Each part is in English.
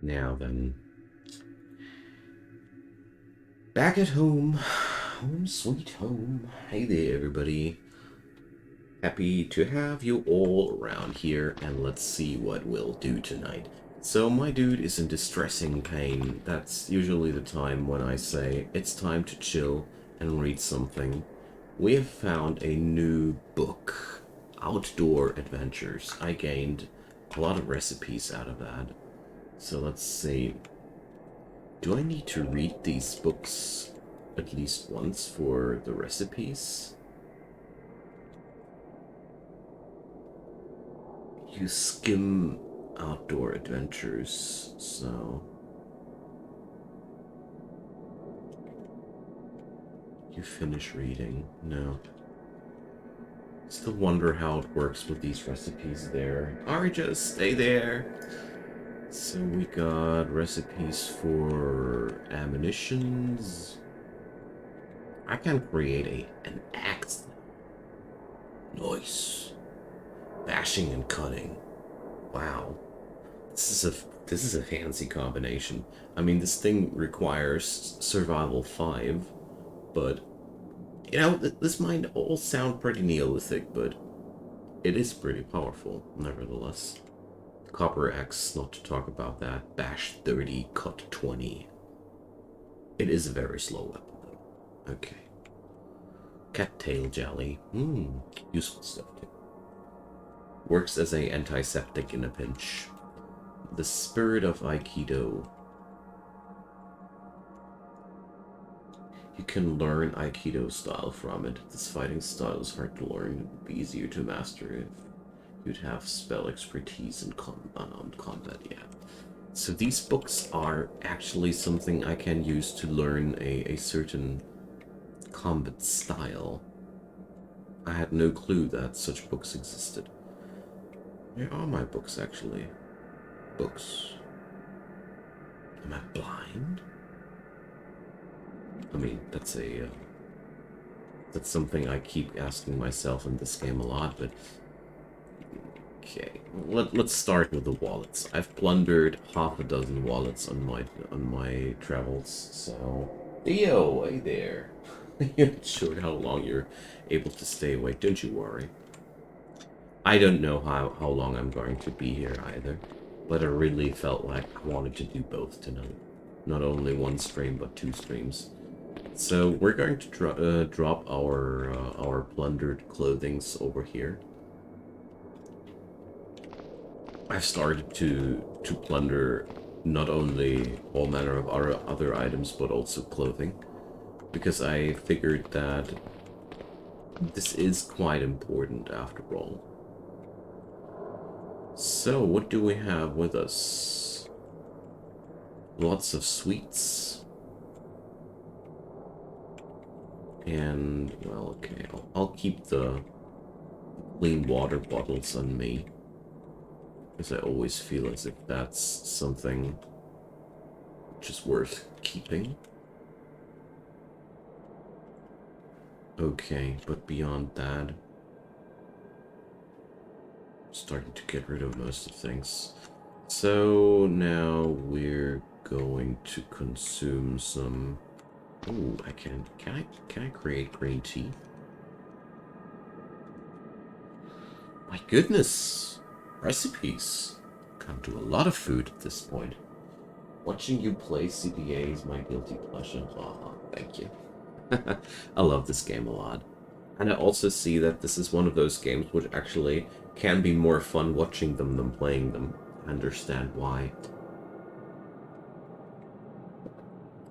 Now then, back at home. Home sweet home. Hey there, everybody. Happy to have you all around here, and let's see what we'll do tonight. So my dude is in distressing pain. That's usually the time when I say it's time to chill and read something. We have found a new book, Outdoor Adventures. I gained a lot of recipes out of that. So let's see. Do I need to read these books at least once for the recipes? You skim Outdoor Adventures, so... You finish reading. No. Still wonder how it works with these recipes there. Arja, stay there! So we got recipes for ammunitions. I can create an axe. Nice. Bashing and cutting. Wow. This is a fancy combination. I mean, this thing requires survival 5, but you know, this might all sound pretty Neolithic, but it is pretty powerful, nevertheless. Copper axe, not to talk about that. Bash 30, cut 20. It is a very slow weapon, though. Okay. Cattail jelly. Useful stuff, too. Works as a antiseptic in a pinch. The spirit of Aikido. You can learn Aikido style from it. This fighting style is hard to learn. It would be easier to master if you'd have spell expertise in combat, yeah. So these books are actually something I can use to learn a certain combat style. I had no clue that such books existed. Where are my books, actually? Books. Am I blind? I mean, that's that's something I keep asking myself in this game a lot, but... Okay, let's start with the wallets. I've plundered half a dozen wallets on my travels, so... Theo, hey there. You're not sure how long you're able to stay awake, don't you worry. I don't know how long I'm going to be here either, but I really felt like I wanted to do both tonight. Not only one stream, but 2 streams. So we're going to drop our plundered clothings over here. I've started to plunder not only all manner of other items, but also clothing, because I figured that this is quite important after all. So, what do we have with us? Lots of sweets. And, well, okay, I'll keep the clean water bottles on me, because I always feel as if that's something which is worth keeping. Okay, but beyond that, starting to get rid of most of things. So now we're going to consume some... Ooh, can I create green tea? My goodness! Recipes! Can't do a lot of food at this point. Watching you play CDDA is my guilty pleasure. Oh, thank you. I love this game a lot. And I also see that this is one of those games which actually can be more fun watching them than playing them. I understand why.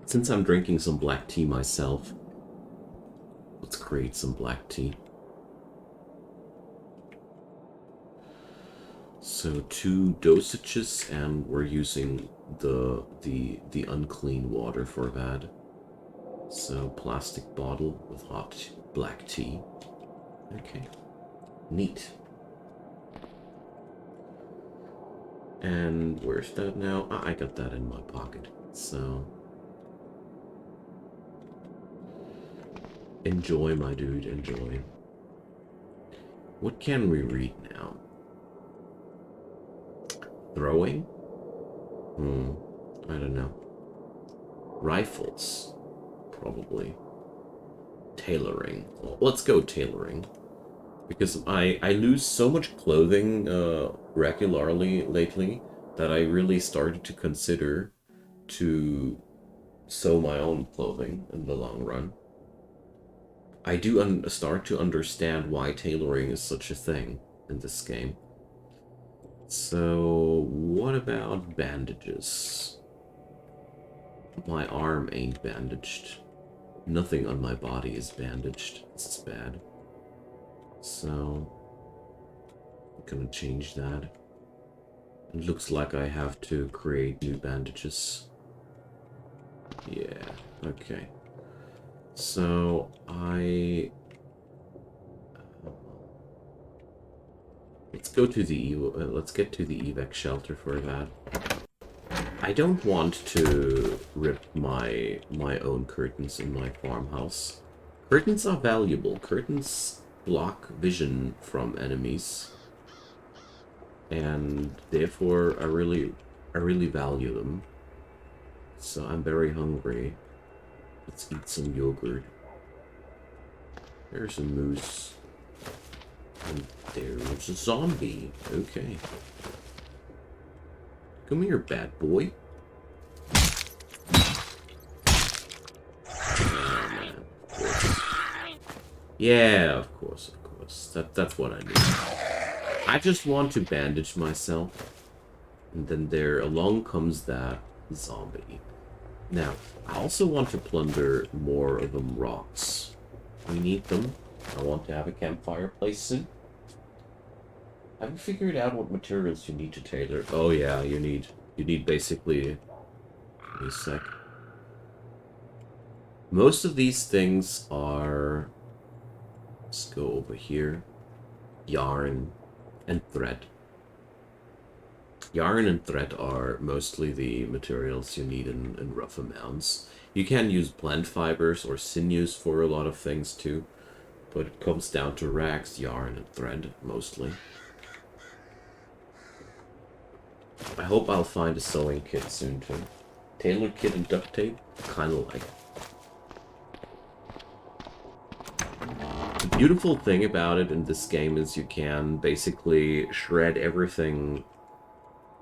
Since I'm drinking some black tea myself, let's create some black tea. So 2 dosages, and we're using the unclean water for that. So plastic bottle with hot black tea. Okay, neat. And where's that now? Ah, I got that in my pocket. So enjoy, my dude, enjoy. What can we read now? Throwing? Hmm. I don't know. Rifles. Probably. Tailoring. Well, let's go tailoring. Because I lose so much clothing regularly lately that I really started to consider to sew my own clothing in the long run. I do start to understand why tailoring is such a thing in this game. So, what about bandages? My arm ain't bandaged. Nothing on my body is bandaged. This is bad. So, I'm gonna change that. It looks like I have to create new bandages. Yeah, okay. So, let's go to the let's get to the evac shelter for that. I don't want to rip my own curtains in my farmhouse. Curtains are valuable. Curtains block vision from enemies, and therefore I really value them. So I'm very hungry. Let's eat some yogurt. There's a moose. And there's a zombie. Okay. Come here, bad boy. Oh, man. Of course. Yeah, of course, of course. That's what I need. I just want to bandage myself. And then there along comes that zombie. Now, I also want to plunder more of them rocks. We need them. I want to have a campfire place soon. Have you figured out what materials you need to tailor? Oh yeah, you need basically a sec. Most of these things are, let's go over here. Yarn and thread. Yarn and thread are mostly the materials you need in rough amounts. You can use blend fibers or sinews for a lot of things too, but it comes down to rags, yarn, and thread mostly. I hope I'll find a sewing kit soon too. Tailor kit and duct tape? Kinda like. The beautiful thing about it in this game is you can basically shred everything,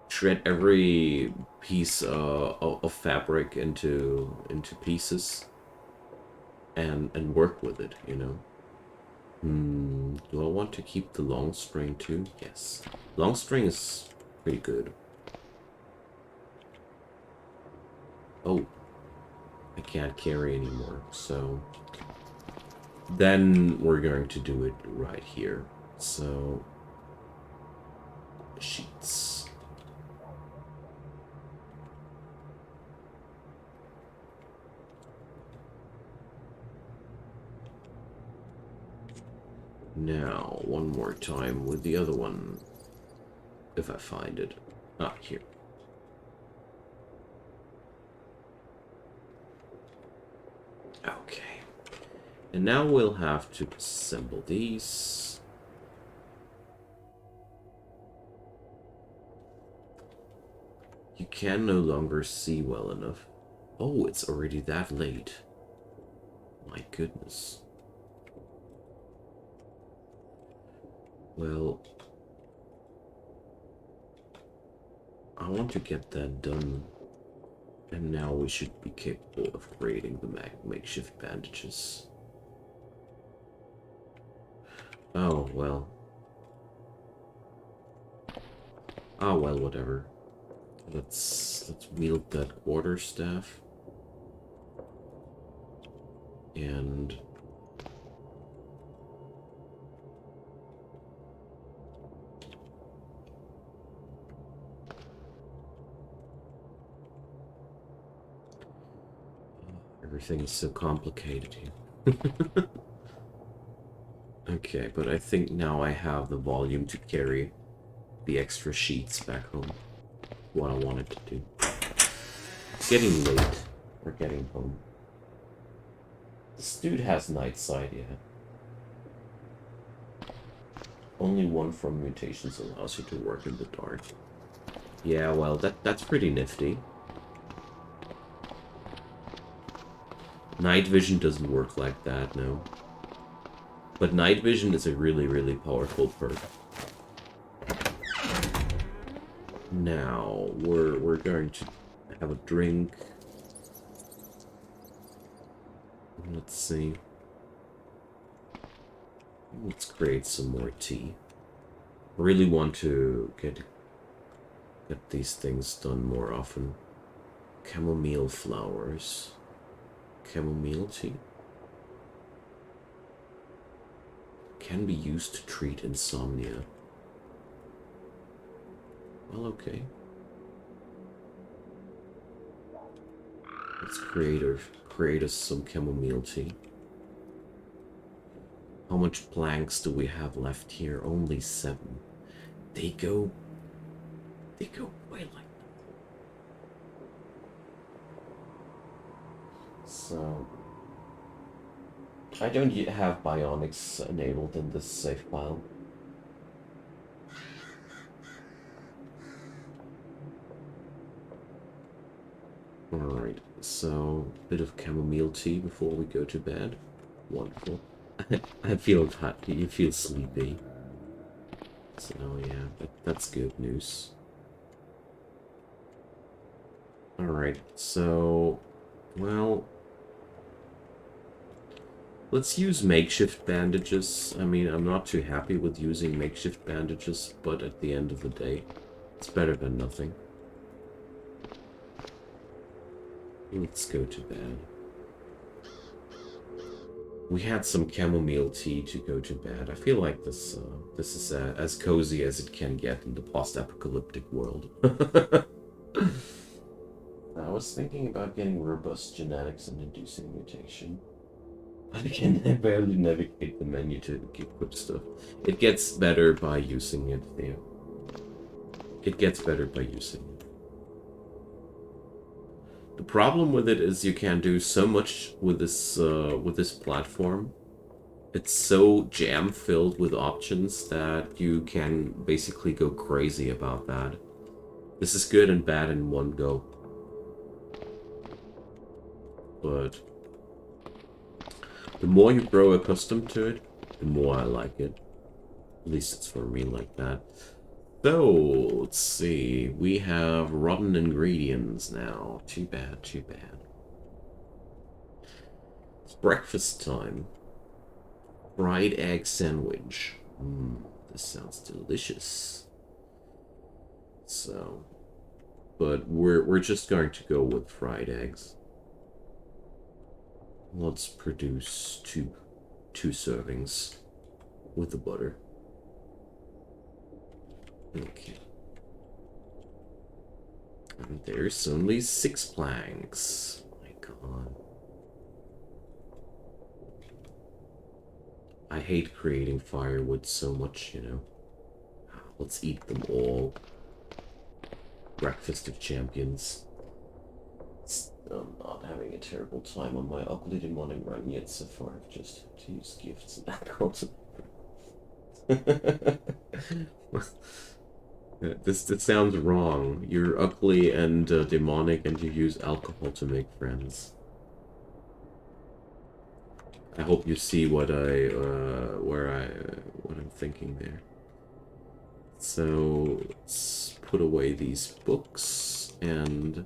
shred every piece of fabric into pieces and work with it, you know. Do I want to keep the long string too? Yes. Long string is pretty good. Oh, I can't carry anymore, so then we're going to do it right here. So, sheets. Now, one more time with the other one, if I find it. Ah, here. Okay. And now we'll have to assemble these. You can no longer see well enough. Oh, it's already that late. My goodness. Well, I want to get that done. And now we should be capable of creating the makeshift bandages. Oh, well. Oh, well, whatever. Let's wield that quarterstaff. And everything is so complicated here. Okay, but I think now I have the volume to carry the extra sheets back home. What I wanted to do. It's getting late. We're getting home. This dude has night sight, yeah. Only one from mutations allows you to work in the dark. Yeah, well, that's pretty nifty. Night vision doesn't work like that, no. But night vision is a really, really powerful perk. Now, we're going to have a drink. Let's see. Let's create some more tea. Really want to get these things done more often. Chamomile flowers. Chamomile tea. Can be used to treat insomnia. Well, okay. Let's create us some chamomile tea. How much planks do we have left here? Only 7. They go way like that. So I don't yet have bionics enabled in this safe file. Alright, so a bit of chamomile tea before we go to bed. Wonderful. I feel happy, you feel sleepy. So yeah, that's good news. Alright, so, well, let's use makeshift bandages. I mean, I'm not too happy with using makeshift bandages, but at the end of the day, it's better than nothing. Let's go to bed. We had some chamomile tea to go to bed. I feel like this is as cozy as it can get in the post-apocalyptic world. I was thinking about getting robust genetics and inducing mutation. But again, I barely navigate the menu to equip stuff. It gets better by using it, Theo. It gets better by using it. The problem with it is you can do so much with this platform. It's so jam-filled with options that you can basically go crazy about that. This is good and bad in one go. But the more you grow accustomed to it, the more I like it. At least it's for me like that. So, let's see. We have rotten ingredients now. Too bad, too bad. It's breakfast time. Fried egg sandwich. This sounds delicious. So, but we're just going to go with fried eggs. Let's produce two servings with the butter. Okay. And there's only 6 planks. Oh my god. I hate creating firewood so much, you know. Let's eat them all. Breakfast of champions. I'm not having a terrible time on my ugly demonic run yet so far. I've just had to use gifts and alcohol. This sounds wrong. You're ugly and demonic, and you use alcohol to make friends. I hope you see what what I'm thinking there. So let's put away these books and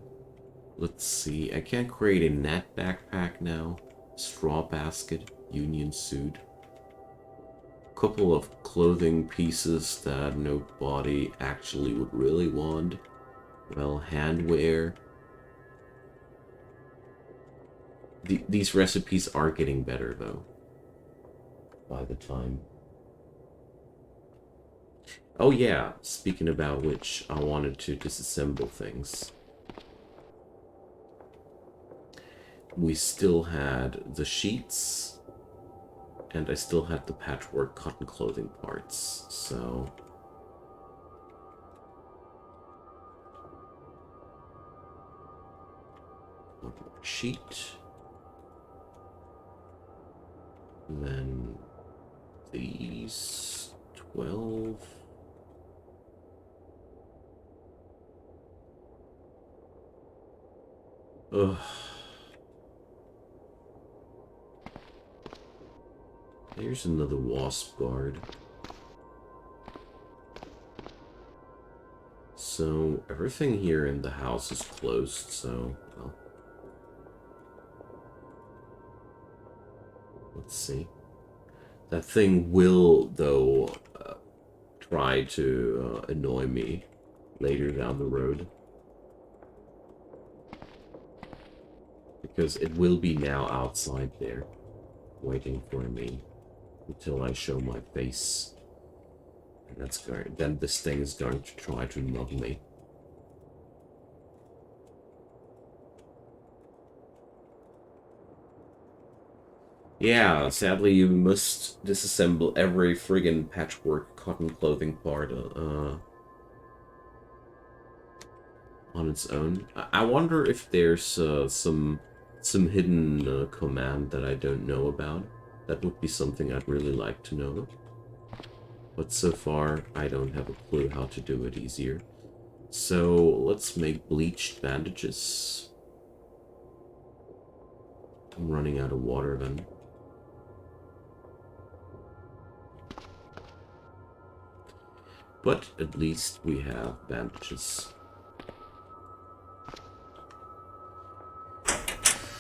let's see. I can't create a net backpack now. Straw basket, union suit. Couple of clothing pieces that nobody actually would really want. Well, handwear. These recipes are getting better, though, by the time. Oh yeah, speaking about which, I wanted to disassemble things. We still had the sheets, and I still had the patchwork cotton clothing parts, so... One more sheet. And then these 12. Ugh. There's another wasp guard. So, everything here in the house is closed, so, well. Let's see. That thing will, though, try to annoy me later down the road. Because it will be now outside there, waiting for me until I show my face. And that's going. Then this thing is going to try to nub me. Yeah, sadly you must disassemble every friggin' patchwork cotton clothing part on its own. I wonder if there's some hidden command that I don't know about. That would be something I'd really like to know. But so far, I don't have a clue how to do it easier. So, let's make bleached bandages. I'm running out of water then. But at least we have bandages.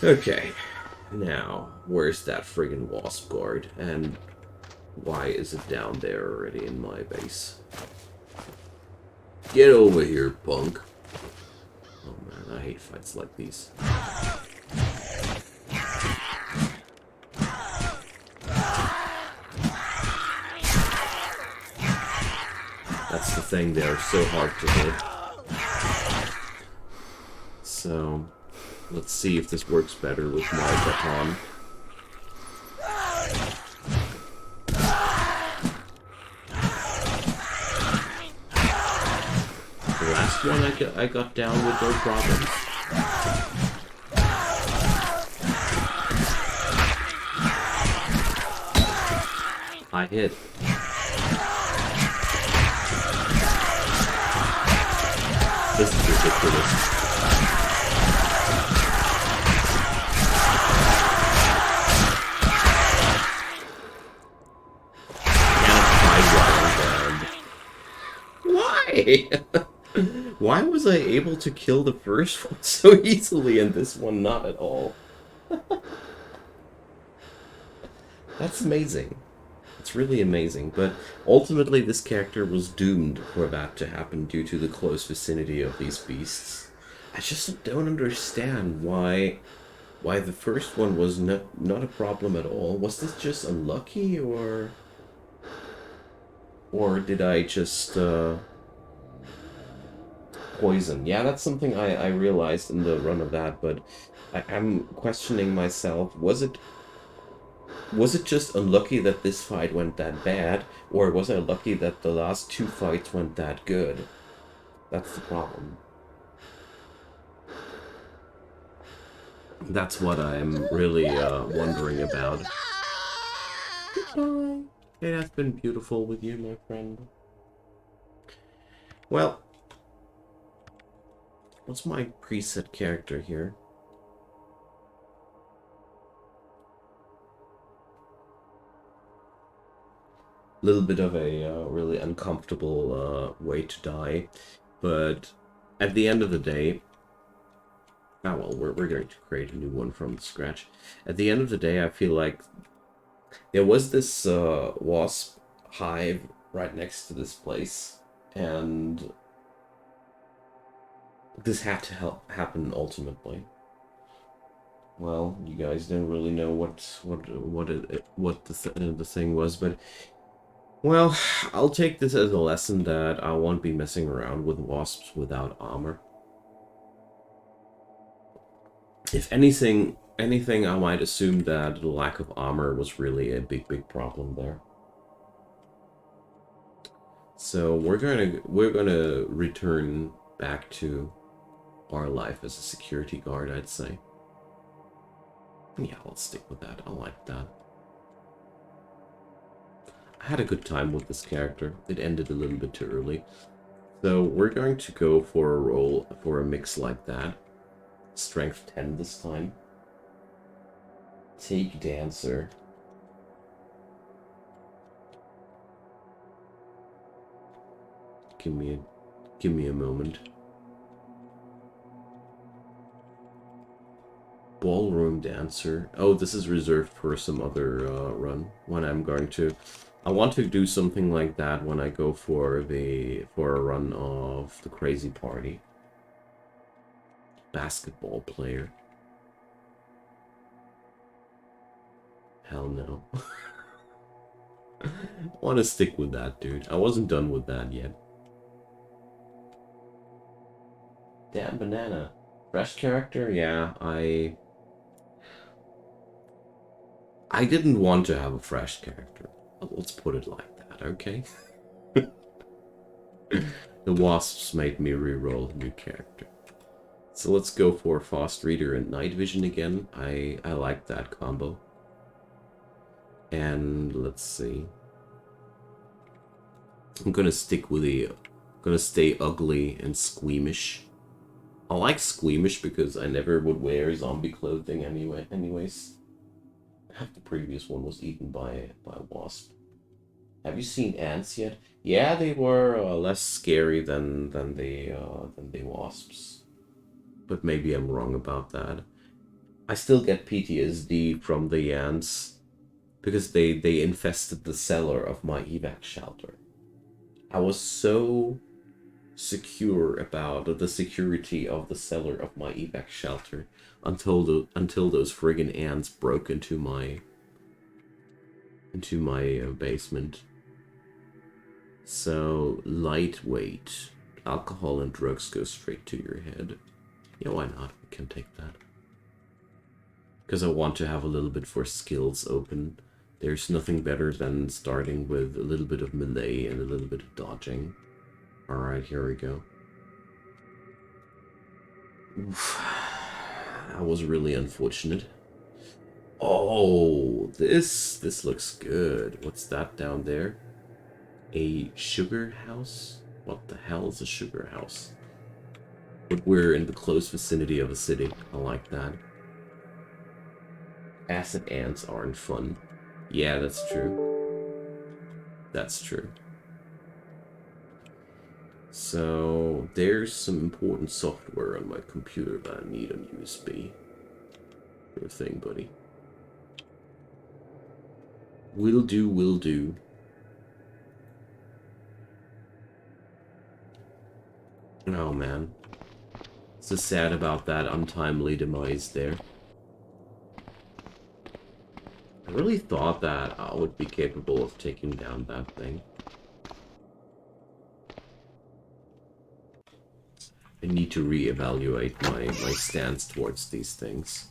Okay, now, where's that friggin' wasp guard? And why is it down there already in my base? Get over here, punk. Oh man, I hate fights like these. That's the thing, they're so hard to hit. So, let's see if this works better with my baton. The last one I got down with no problems. I hit. This is ridiculous. Why? Why was I able to kill the first one so easily and this one not at all? That's amazing. It's really amazing, but ultimately this character was doomed for that to happen due to the close vicinity of these beasts. I just don't understand why the first one was not a problem at all. Was this just unlucky, or did I just poison? Yeah, that's something I realized in the run of that, but I'm questioning myself. Was it just unlucky that this fight went that bad, or was I lucky that the last two fights went that good? That's the problem. That's what I'm really wondering about. Goodbye. It has been beautiful with you, my friend. Well, what's my preset character here? Little bit of a really uncomfortable way to die, but at the end of the day, oh well, we're going to create a new one from scratch. At the end of the day, I feel like there was this wasp hive right next to this place, and this had to happen ultimately. Well, you guys don't really know what the thing was, but well, I'll take this as a lesson that I won't be messing around with wasps without armor. If anything, I might assume that the lack of armor was really a big problem there. So we're gonna return back to our life as a security guard, I'd say. Yeah, let's stick with that. I like that. I had a good time with this character. It ended a little bit too early. So we're going to go for a role, for a mix like that. Strength 10 this time. Take Dancer. Give me a moment. Ballroom Dancer. Oh, this is reserved for some other run when I'm going to. I want to do something like that when I go for a run of the Crazy Party. Basketball player. Hell no. I want to stick with that, dude. I wasn't done with that yet. Damn banana. Fresh character? Yeah, I didn't want to have a fresh character. Let's put it like that, okay? The Wasps made me re-roll a new character. So let's go for Fast Reader and Night Vision again. I like that combo. And let's see. I'm gonna stick with gonna stay ugly and squeamish. I like squeamish because I never would wear zombie clothing anyways. Half the previous one was eaten by a wasp. Have you seen ants yet? Yeah, they were less scary than the wasps. But maybe I'm wrong about that. I still get PTSD from the ants because they infested the cellar of my evac shelter. I was so secure about the security of the cellar of my evac shelter until those friggin' ants broke into my basement. So lightweight alcohol and drugs go straight to your head. Yeah, why not? We can take that. Because I want to have a little bit for skills open. There's nothing better than starting with a little bit of melee and a little bit of dodging. Alright, here we go. Oof. That was really unfortunate. Oh, this looks good. What's that down there? A sugar house? What the hell is a sugar house? But we're in the close vicinity of a city. I like that. Acid ants aren't fun. Yeah, that's true. That's true. So, there's some important software on my computer that I need on USB. Sure thing, buddy. Will do, will do. Oh, man. So sad about that untimely demise there. I really thought that I would be capable of taking down that thing. I need to reevaluate my stance towards these things.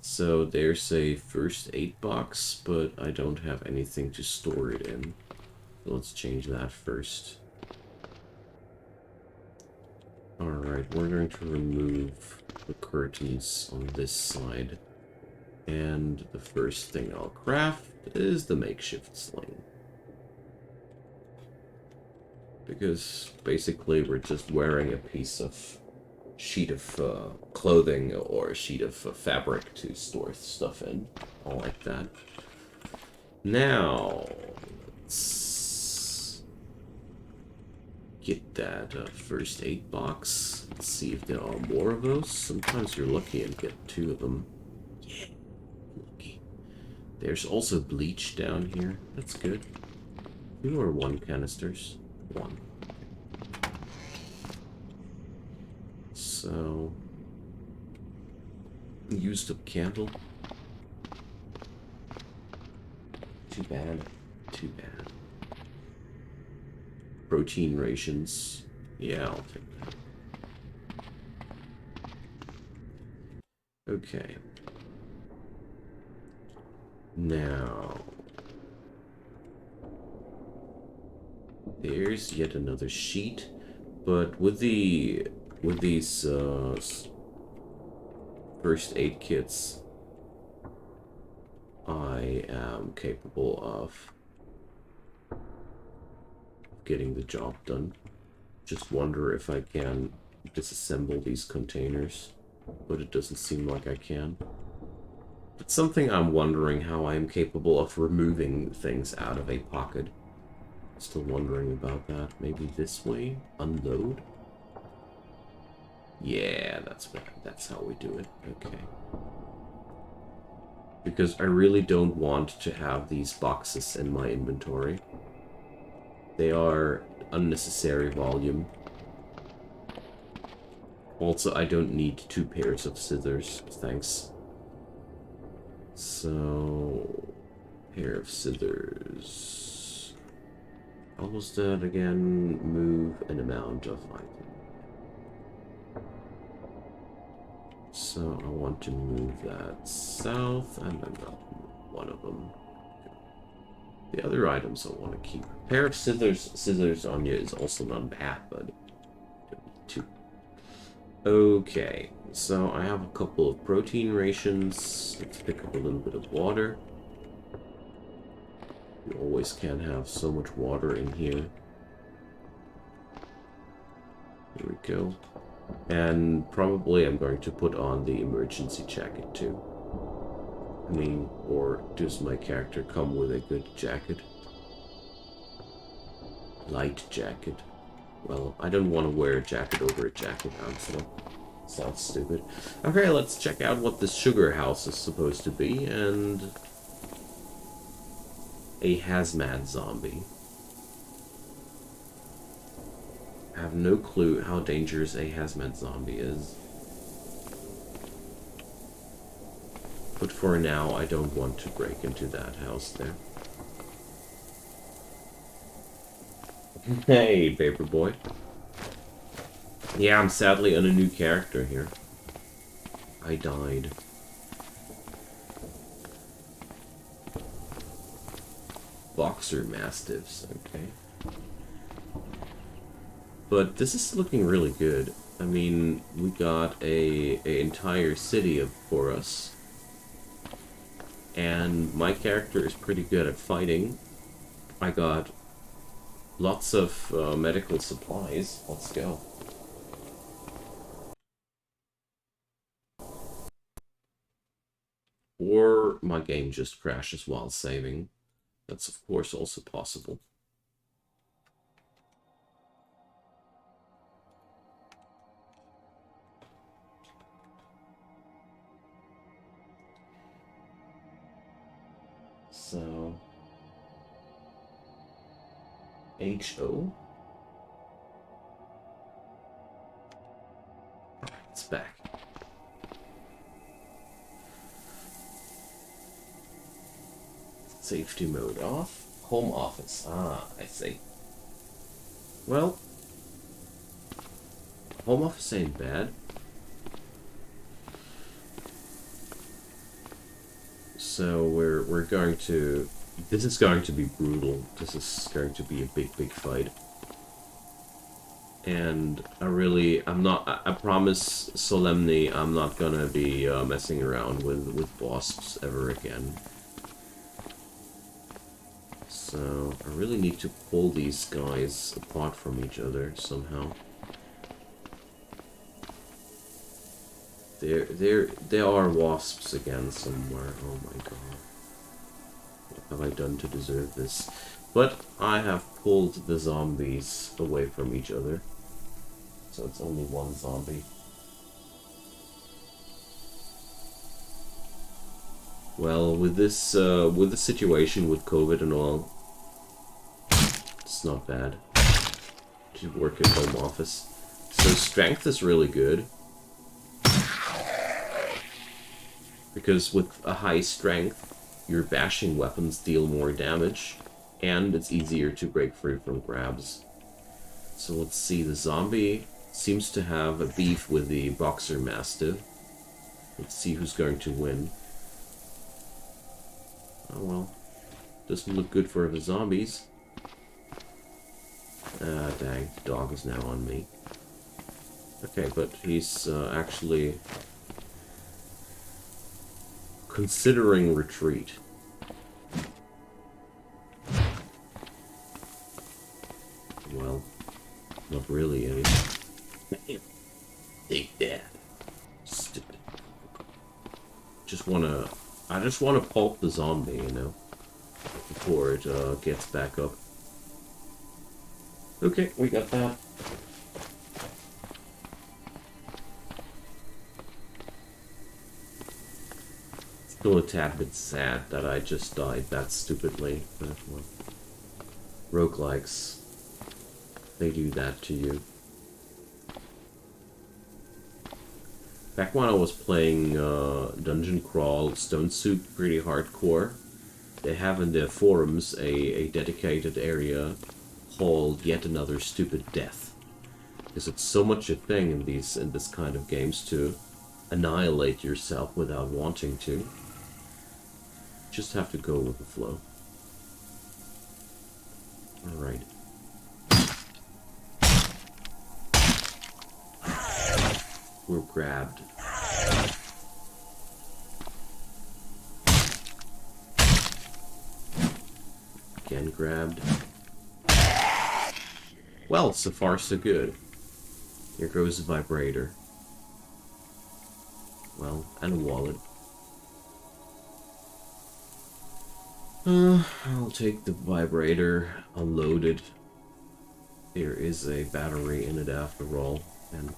So there's a first aid box, but I don't have anything to store it in. So let's change that first. Alright, we're going to remove the curtains on this side. And the first thing I'll craft is the makeshift sling. Because basically we're just wearing a piece of sheet of clothing or a sheet of fabric to store stuff in. I like that. Now, let's get that first aid box. Let's see if there are more of those. Sometimes you're lucky and get 2 of them. Yeah, lucky. There's also bleach down here. That's good. 2 or 1 canisters? 1. So, used up candle. Too bad. Too bad. Protein rations. Yeah, I'll take that. Okay. Now, there's yet another sheet, but with these first aid kits, I am capable of getting the job done. Just wonder if I can disassemble these containers. but it doesn't seem like I can. It's something I'm wondering how I am capable of removing things out of a pocket. Still wondering about that. Maybe this way? Unload? Yeah, that's how we do it. Okay. Because I really don't want to have these boxes in my inventory. They are unnecessary volume. Also, I don't need 2 pairs of scissors. Thanks. So, pair of scissors. How was that again? Move an amount of item. So I want to move that south, and I'm not one of them. The other items I want to keep. A pair of scissors on you is also not bad, but don't need 2. Okay, so I have a couple of protein rations. Let's pick up a little bit of water. You always can have so much water in here. Here we go. And probably I'm going to put on the emergency jacket too. I mean, or does my character come with a good jacket? Light jacket. Well, I don't want to wear a jacket over a jacket, honestly. Sounds stupid. Okay, let's check out what this sugar house is supposed to be, and... a hazmat zombie. I have no clue how dangerous a hazmat zombie is. But for now, I don't want to break into that house there. Hey, Paperboy. Yeah, I'm sadly on a new character here. I died. Boxer Mastiffs, okay. But this is looking really good. I mean, we got a entire city for us. And my character is pretty good at fighting. I got lots of medical supplies. Let's go. Or my game just crashes while saving. That's of course also possible. So... H-O? It's back. Safety mode off. Home office. Ah, I see. Well, home office ain't bad. So we're going to... This is going to be brutal. This is going to be a big fight. And I promise solemnly I'm not gonna be messing around with wasps ever again. So I really need to pull these guys apart from each other somehow. There are wasps again somewhere. Oh my god. What have I done to deserve this? But I have pulled the zombies away from each other. So it's only one zombie. Well, with this situation with COVID and all, it's not bad to work at home office. So strength is really good. Because with a high strength, your bashing weapons deal more damage, and it's easier to break free from grabs. So let's see, the zombie seems to have a beef with the Boxer Mastiff. Let's see who's going to win. Oh well, doesn't look good for the zombies. Ah, dang, the dog is now on me. Okay, but he's actually considering retreat. Well, not really, eh? Take that, stupid I just wanna pulp the zombie, you know, before it gets back up. Okay, we got that. Still a tad bit sad that I just died that stupidly, but well, roguelikes, they do that to you. Back when I was playing Dungeon Crawl Stone Soup pretty hardcore, they have in their forums a dedicated area called Yet Another Stupid Death. Because it's so much a thing in this kind of games to annihilate yourself without wanting to. Just have to go with the flow. Alright. We're grabbed. Again grabbed. Well, so far so good. Here goes the vibrator. Well, and a wallet. I'll take the vibrator, unload it. There is a battery in it after all. And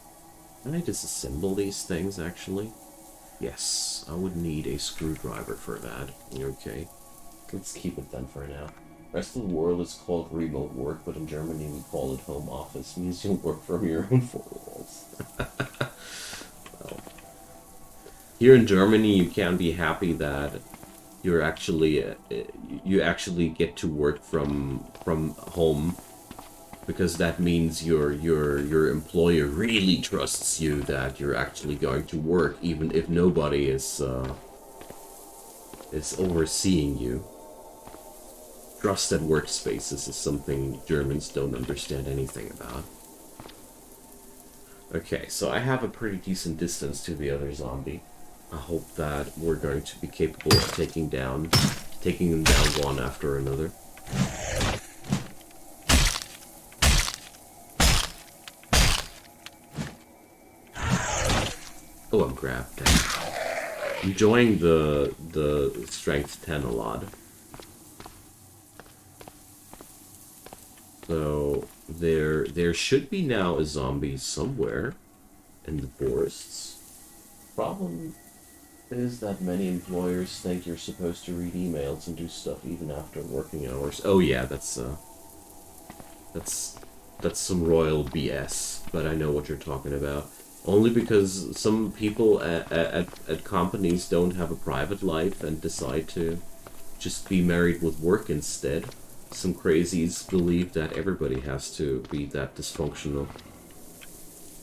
can I disassemble these things, actually? Yes, I would need a screwdriver for that. Okay. Let's keep it then for now. Rest of the world is called remote work, but in Germany we call it home office. Means you'll work from your own four walls. Well, here in Germany, you can be happy that you're actually you actually get to work from home, because that means your employer really trusts you that you're actually going to work, even if nobody is overseeing you. Trusted workspaces is something Germans don't understand anything about. Okay, so I have a pretty decent distance to the other zombie. I hope that we're going to be capable of taking them down one after another. Oh, I'm grabbed. Enjoying the strength 10 a lot. So there should be now a zombie somewhere in the forests. Problem is that many employers think you're supposed to read emails and do stuff even after working hours. Oh yeah, that's some royal BS, but I know what you're talking about. Only because some people at companies don't have a private life and decide to just be married with work instead. Some crazies believe that everybody has to be that dysfunctional.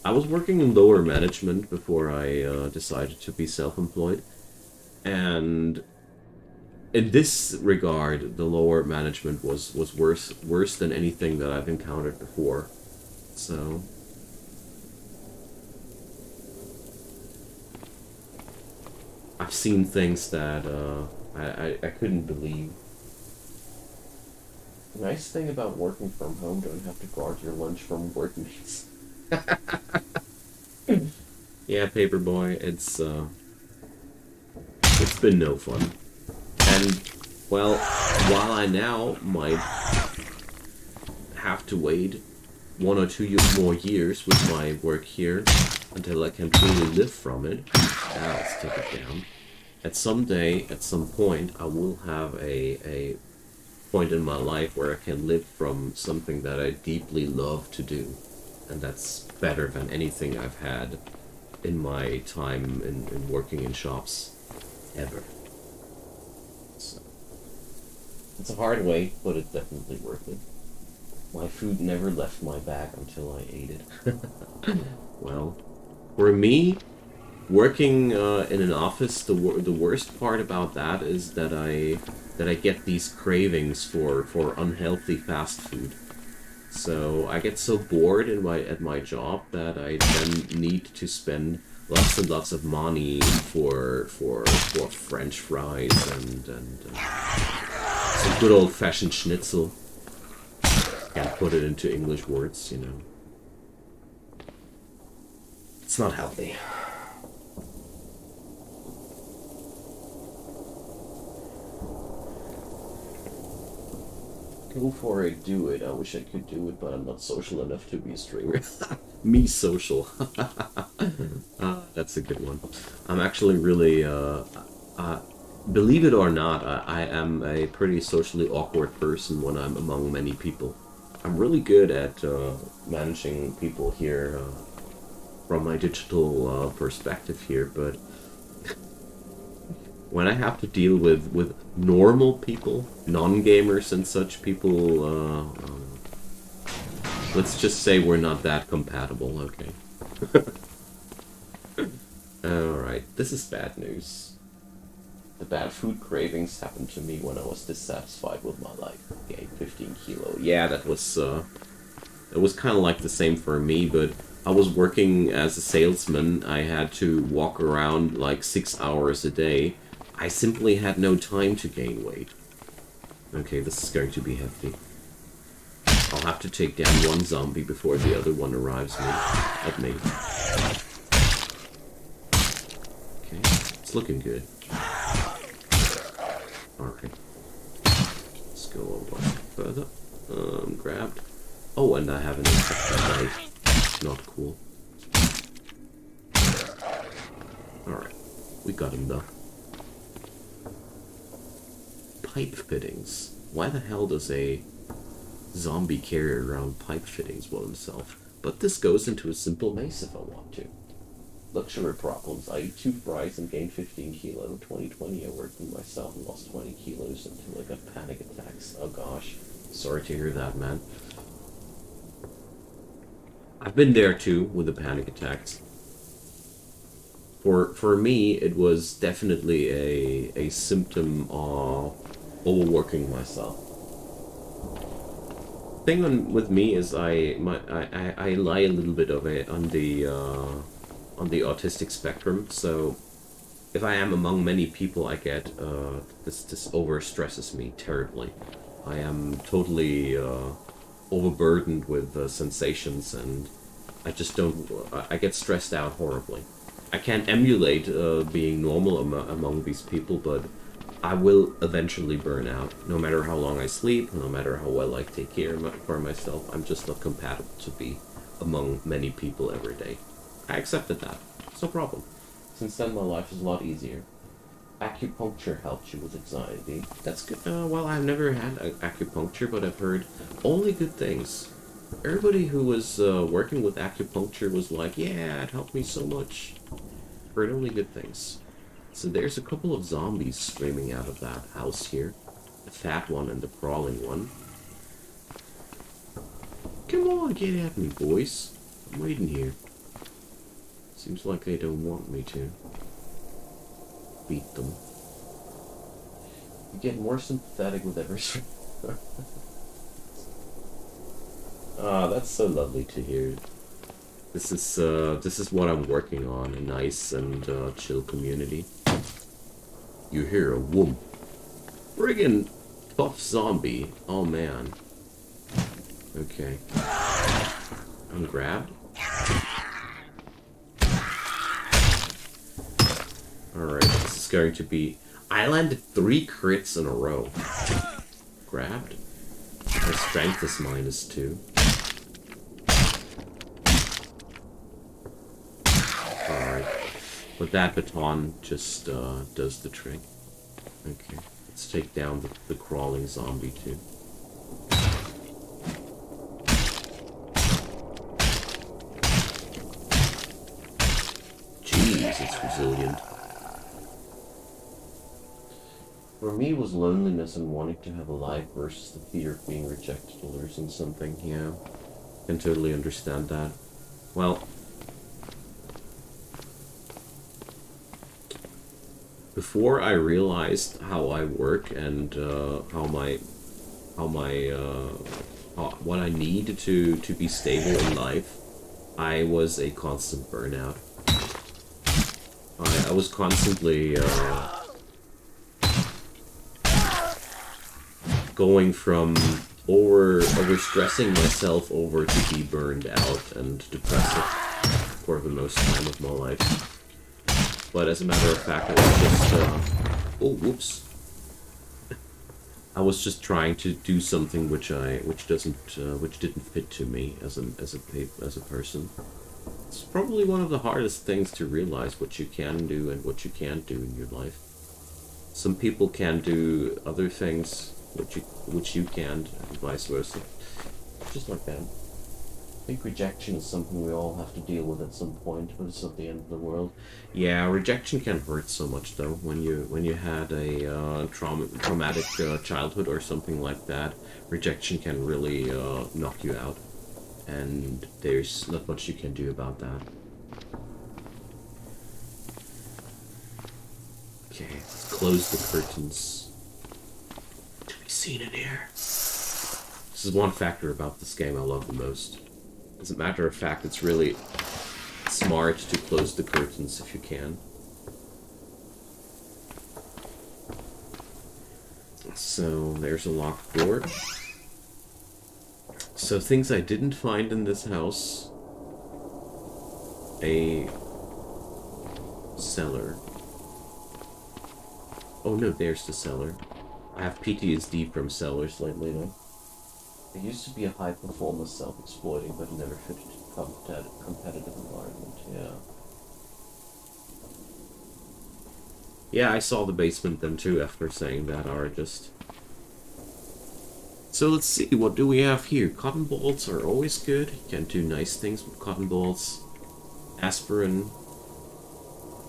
I was working in lower management before I decided to be self-employed, and in this regard, the lower management was worse than anything that I've encountered before. So I've seen things that I couldn't believe. The nice thing about working from home, don't have to guard your lunch from workmates. Yeah, Paperboy, it's been no fun. And, well, while I now might have to wait 1 or 2 more years with my work here until I can truly live from it, now let's take it down. At some point, I will have a point in my life where I can live from something that I deeply love to do. And that's better than anything I've had in my time in working in shops ever. So, it's a hard wait, but it's definitely worth it. My food never left my bag until I ate it. Well, for me, working in an office, the worst part about that is that I get these cravings for unhealthy fast food. So I get so bored at my job that I then need to spend lots and lots of money for French fries and some good old fashioned schnitzel. Can't put it into English words, you know. It's not healthy. Go for it, do it. I wish I could do it, but I'm not social enough to be a streamer. Me social. That's a good one. I'm actually really, believe it or not, I am a pretty socially awkward person when I'm among many people. I'm really good at managing people here from my digital perspective here, but when I have to deal with normal people, non-gamers and such people, let's just say we're not that compatible, okay? Alright, this is bad news. The bad food cravings happened to me when I was dissatisfied with my life. Gained 15 kilo. Yeah, that was kind of like the same for me, but I was working as a salesman. I had to walk around like 6 hours a day. I simply had no time to gain weight. Okay, this is going to be hefty. I'll have to take down one zombie before the other one arrives at me. Okay, it's looking good. Alright. Let's go a little further. Grabbed. Oh, and I have an infected knife. Not cool. Alright. We got him though. Pipe fittings. Why the hell does a zombie carry around pipe fittings with himself? But this goes into a simple mace if I want to. Luxury problems. I ate 2 fries and gained 15 kilo. In 2020 I worked with myself and lost 20 kilos until I got panic attacks. Oh gosh. Sorry to hear that, man. I've been there too with the panic attacks. For me, it was definitely a symptom of overworking myself. Thing with me is I lie a little bit of it on the autistic spectrum. So if I am among many people, I get this over stresses me terribly. I am totally overburdened with sensations, and I just don't. I get stressed out horribly. I can't emulate being normal among these people, but I will eventually burn out. No matter how long I sleep, no matter how well I take care for myself, I'm just not compatible to be among many people every day. I accepted that. It's no problem. Since then, my life is a lot easier. Acupuncture helps you with anxiety. That's good. Well, I've never had acupuncture, but I've heard only good things. Everybody who was working with acupuncture was like, yeah, it helped me so much. Heard only good things. So there's a couple of zombies screaming out of that house here. The fat one and the crawling one. Come on, get at me, boys. I'm waiting here. Seems like they don't want me to beat them. You get more sympathetic with every... Ah, that's so lovely to hear. This is what I'm working on, a nice and chill community. You hear a whoomp. Friggin' tough zombie. Oh man. Okay. I'm grabbed. Alright, this is going to be... I landed 3 crits in a row. Grabbed. My strength is -2. Alright. But that baton just does the trick. Okay. Let's take down the crawling zombie too. Jeez, it's resilient. For me, it was loneliness and wanting to have a life versus the fear of being rejected or losing something. Yeah, I can totally understand that. Well, before I realized how I work and what I need to be stable in life, I was a constant burnout. I was constantly going from overstressing myself over to be burned out and depressive for the most time of my life. But as a matter of fact, I was just oh whoops. I I was just trying to do something which didn't fit to me as a person. It's probably one of the hardest things to realize what you can do and what you can't do in your life. Some people can do other things which you can't, and vice versa. Just like that. I think rejection is something we all have to deal with at some point, but it's not the end of the world. Yeah, rejection can hurt so much though. When you had a traumatic childhood or something like that, rejection can really knock you out, and there's not much you can do about that. Okay, let's close the curtains. To be seen in here. This is one factor about this game I love the most. As a matter of fact, it's really smart to close the curtains if you can. So, there's a locked door. So, things I didn't find in this house. A cellar. Oh no, there's the cellar. I have PTSD from cellars lately though. It used to be a high-performance self-exploiting, but it never fitted a competitive environment, yeah. Yeah, I saw the basement then too after saying that, just. So let's see, what do we have here? Cotton balls are always good. You can do nice things with cotton balls. Aspirin.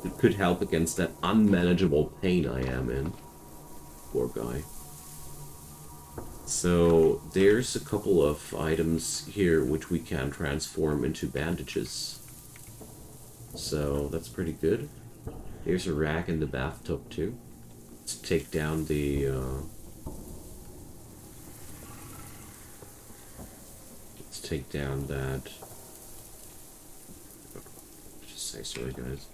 It could help against that unmanageable pain I am in. Poor guy. So, there's a couple of items here which we can transform into bandages. So, that's pretty good. There's a rag in the bathtub too. Let's take down the... Let's take down that... Just say sorry, guys.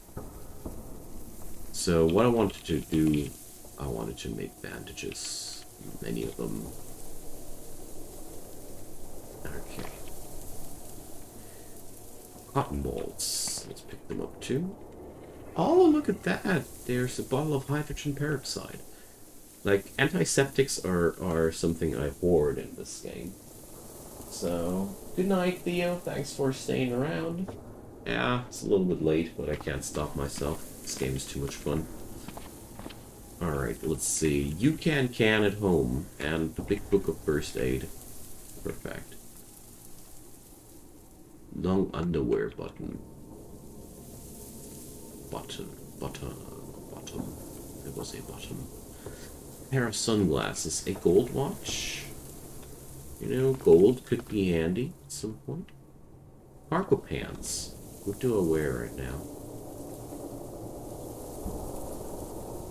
So, what I wanted to do... I wanted to make bandages. Many of them. Okay. Cotton balls. Let's pick them up too. Oh, look at that! There's a bottle of hydrogen peroxide. Like, antiseptics are something I hoard in this game. So, good night, Theo. Thanks for staying around. Yeah, it's a little bit late, but I can't stop myself. This game is too much fun. Alright, let's see. You can at home, and the big book of first aid. Perfect. Long underwear button. Bottom. There was a bottom. Pair of sunglasses. A gold watch. You know, gold could be handy at some point. Cargo pants. What do I wear right now?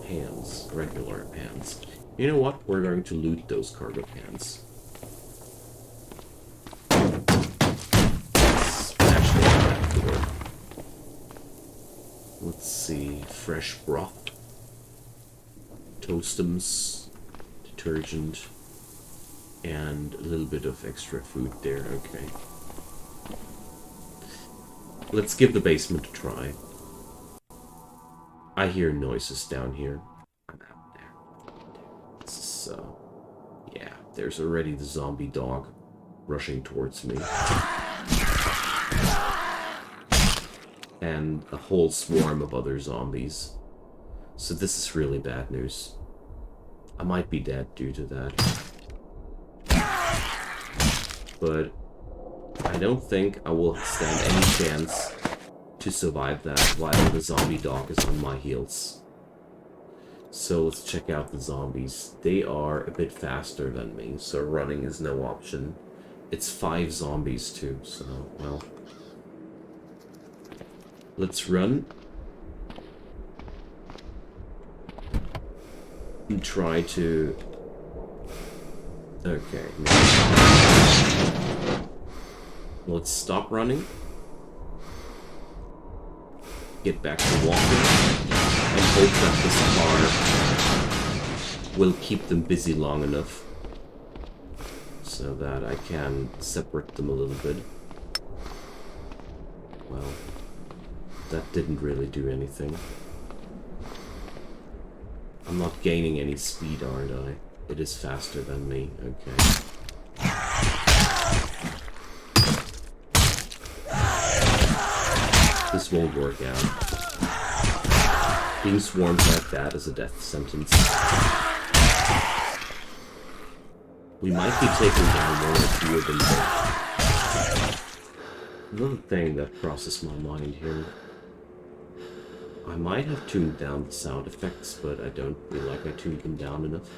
Pants. Regular pants. You know what? We're going to loot those cargo pants. Smash that door. Let's see. Fresh broth. Toastums. Detergent. And a little bit of extra food there. Okay. Let's give the basement a try. I hear noises down here. I'm out there. So, yeah, there's already the zombie dog rushing towards me. And a whole swarm of other zombies. So this is really bad news. I might be dead due to that. But I don't think I will stand any chance to survive that while the zombie dog is on my heels. So let's check out the zombies. They are a bit faster than me, so running is no option. It's 5 zombies too, so, well. Let's run. And try to... Okay. Let's stop running. Get back to walking. And hope that this car will keep them busy long enough. So that I can separate them a little bit. Well, that didn't really do anything. I'm not gaining any speed, aren't I? It is faster than me, okay. This won't work out. Being swarmed like that is a death sentence. We might be taking down one or two of them. Another thing that crosses my mind here. I might have tuned down the sound effects, but I don't feel like I tuned them down enough.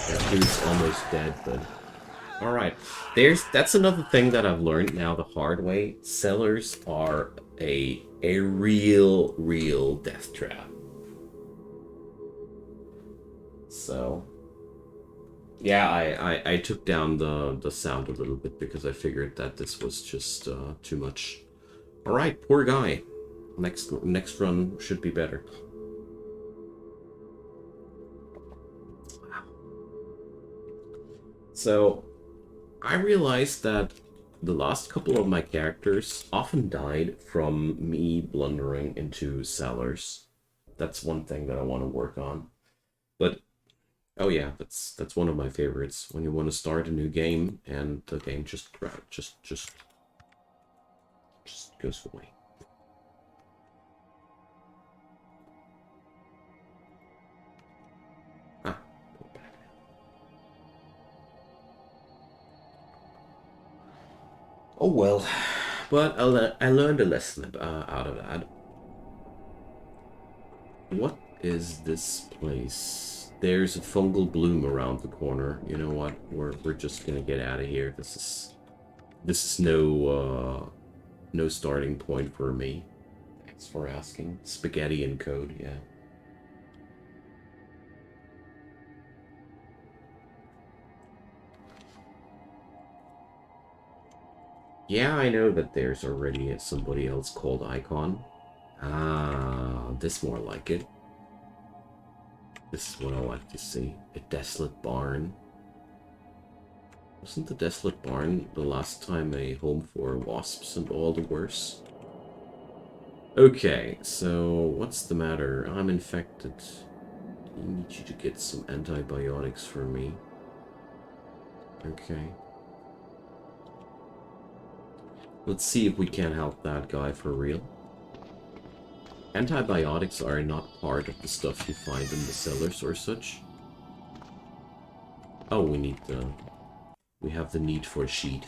That dude's almost dead, but... Alright, that's another thing that I've learned now the hard way. Cellars are a real death trap. So... yeah, I took down the sound a little bit because I figured that this was just too much. Alright, poor guy. Next run should be better. Wow. So, I realized that the last couple of my characters often died from me blundering into cellars. That's one thing that I want to work on. But oh yeah, that's one of my favorites. When you want to start a new game and the game just goes away. Ah, go back. Oh well, but I learned a lesson out of that. What is this place? There's a fungal bloom around the corner. You know what? We're just gonna get out of here. This is no starting point for me. Thanks for asking. Spaghetti and code, yeah. Yeah, I know that there's already somebody else called Icon. Ah, this more like it. This is what I like to see. A desolate barn. Wasn't the desolate barn the last time a home for wasps and all the worse? Okay, so what's the matter? I'm infected. I need you to get some antibiotics for me. Okay. Let's see if we can help that guy for real. Antibiotics are not part of the stuff you find in the cellars or such. Oh, we have the need for a sheet.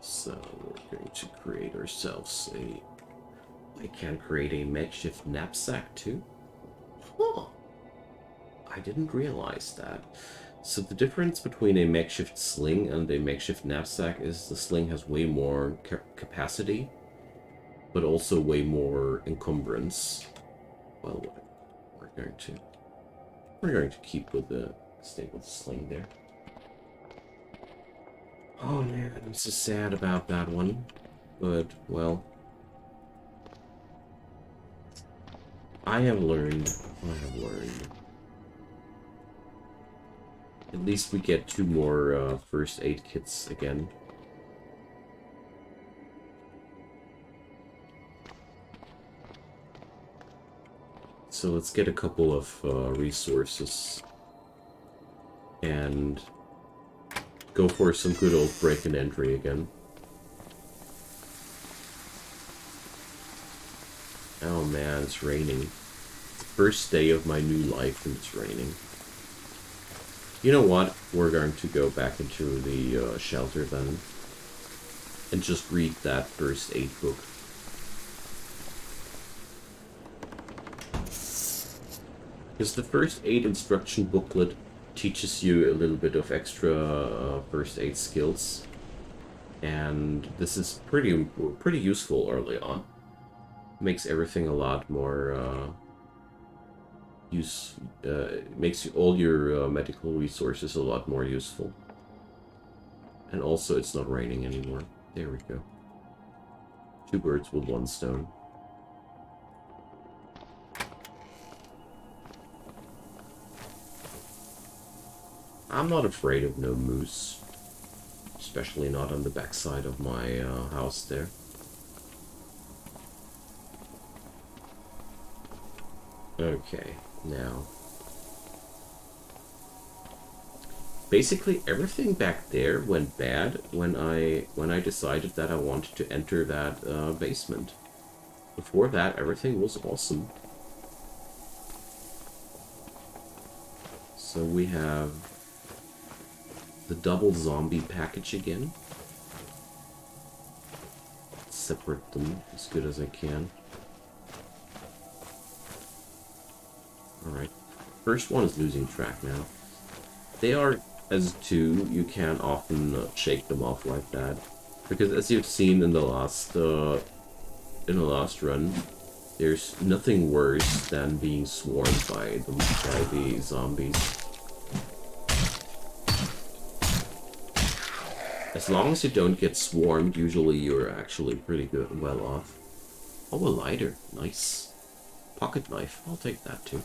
So we're going to create ourselves I can create a makeshift knapsack too? Huh. I didn't realize that. So the difference between a makeshift sling and a makeshift knapsack is the sling has way more capacity, but also way more encumbrance. Well, we're going to keep with the stay with the sling there. Oh man, I'm so sad about that one, but well, I have learned. At least we get 2 more first aid kits again. So let's get a couple of resources and go for some good old break and entry again. Oh man, it's raining. First day of my new life and it's raining. You know what? We're going to go back into the shelter then and just read that first aid book. Because the first aid instruction booklet teaches you a little bit of extra first aid skills, and this is pretty useful early on. Makes everything a lot more makes all your medical resources a lot more useful. And also it's not raining anymore. There we go. 2 birds with 1 stone. I'm not afraid of no moose. Especially not on the backside of my house there. Okay, now. Basically, everything back there went bad when I decided that I wanted to enter that basement. Before that, everything was awesome. So we have the double zombie package again. Separate them as good as I can. Alright. First one is losing track now. They are, as two, you can often shake them off like that. Because as you've seen in the last run, there's nothing worse than being swarmed by the zombies. As long as you don't get swarmed, usually you're actually pretty good, well off. Oh, a lighter. Nice. Pocket knife. I'll take that too.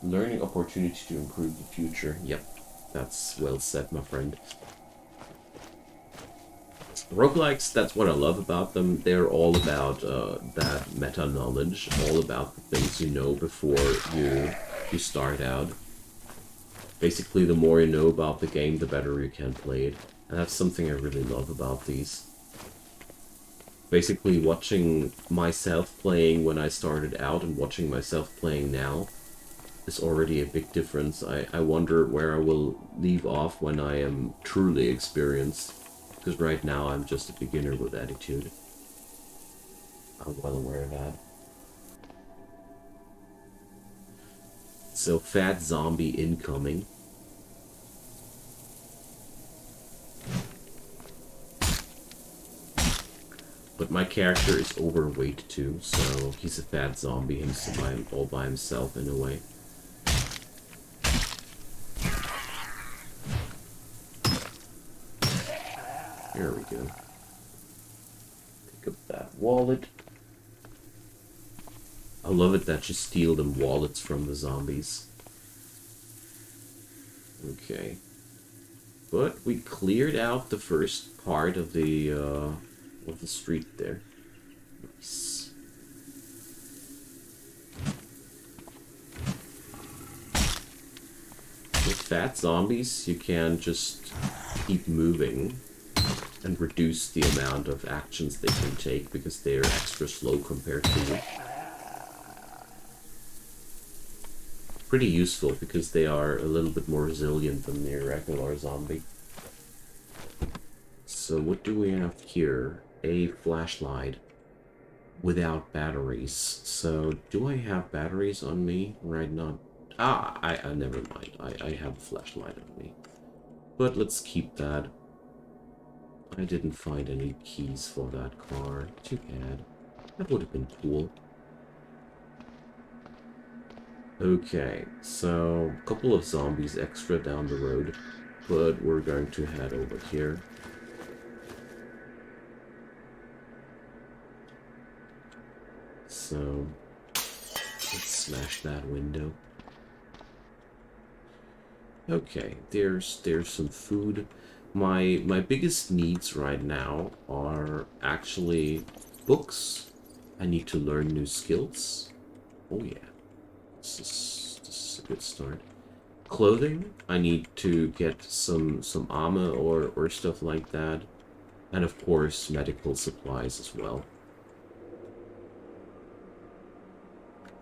Learning opportunity to improve the future. Yep. That's well said, my friend. Roguelikes, that's what I love about them. They're all about that meta knowledge, all about the things you know before you start out. Basically, the more you know about the game, the better you can play it. And that's something I really love about these. Basically, watching myself playing when I started out and watching myself playing now is already a big difference. I wonder where I will leave off when I am truly experienced. Because right now I'm just a beginner with attitude. I'm well aware of that. So, fat zombie incoming. But my character is overweight too, so he's a fat zombie all by himself in a way. Here we go. Pick up that wallet. I love it that you steal them wallets from the zombies. Okay. But we cleared out the first part of the street there. Nice. With fat zombies, you can just keep moving and reduce the amount of actions they can take because they're extra slow compared to you. Pretty useful because they are a little bit more resilient than the regular zombie. So what do we have here? A flashlight without batteries. So do I have batteries on me? Right, not... Ah, I never mind. I have a flashlight on me. But let's keep that. I didn't find any keys for that car. Too bad. That would have been cool. Okay, so a couple of zombies extra down the road, but we're going to head over here. So let's smash that window. Okay, there's some food. My biggest needs right now are actually books. I need to learn new skills. Oh yeah. This is a good start. Clothing, I need to get some armor or stuff like that. And of course, medical supplies as well.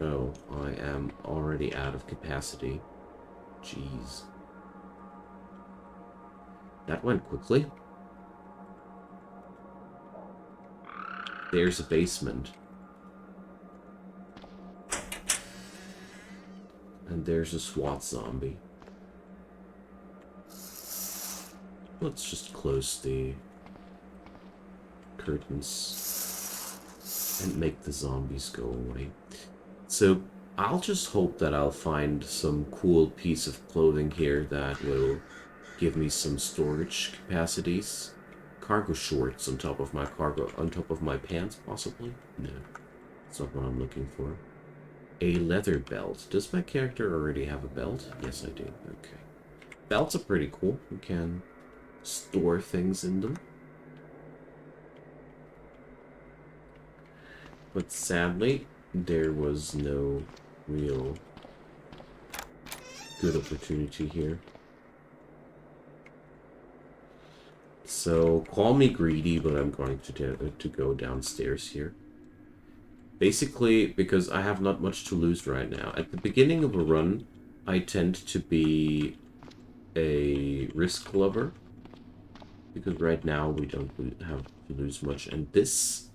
Oh, I am already out of capacity. Jeez. That went quickly. There's a basement. And there's a SWAT zombie. Let's just close the curtains and make the zombies go away. So I'll just hope that I'll find some cool piece of clothing here that will give me some storage capacities. Cargo shorts on top of my pants, possibly? No, that's not what I'm looking for. A leather belt. Does my character already have a belt? Yes, I do. Okay. Belts are pretty cool. You can store things in them. But sadly, there was no real good opportunity here. So, call me greedy, but I'm going to go downstairs here. Basically, because I have not much to lose right now. At the beginning of a run, I tend to be a risk lover. Because right now we don't have to lose much. And this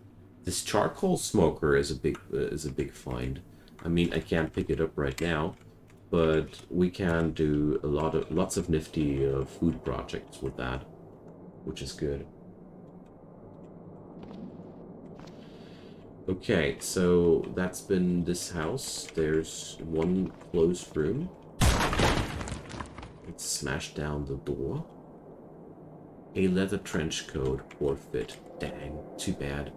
charcoal smoker is a big find. I mean, I can't pick it up right now, but we can do lots of nifty food projects with that, which is good. Okay, so that's been this house. There's one closed room. Let's smash down the door. A leather trench coat, poor fit. Dang, too bad.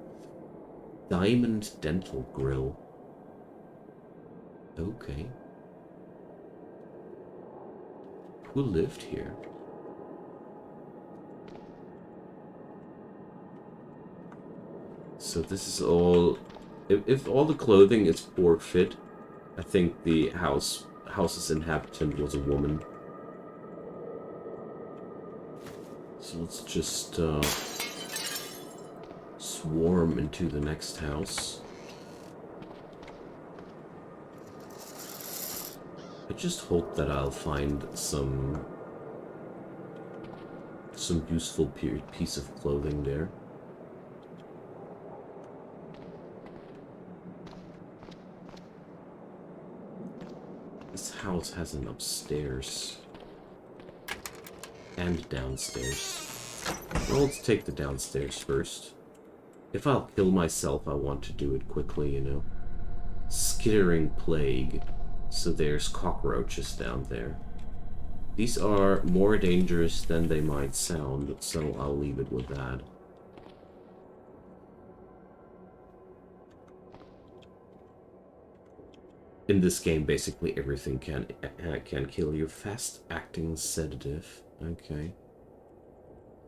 Diamond dental grill. Okay. Who lived here? So this is all... If all the clothing is poor fit, I think the house's inhabitant was a woman. So let's just swarm into the next house. I just hope that I'll find some useful piece of clothing there. This house has an upstairs and downstairs. Well, let's take the downstairs first. If I'll kill myself, I want to do it quickly, you know. Skittering plague. So there's cockroaches down there. These are more dangerous than they might sound, so I'll leave it with that. In this game, basically everything can kill you. Fast-acting sedative. Okay.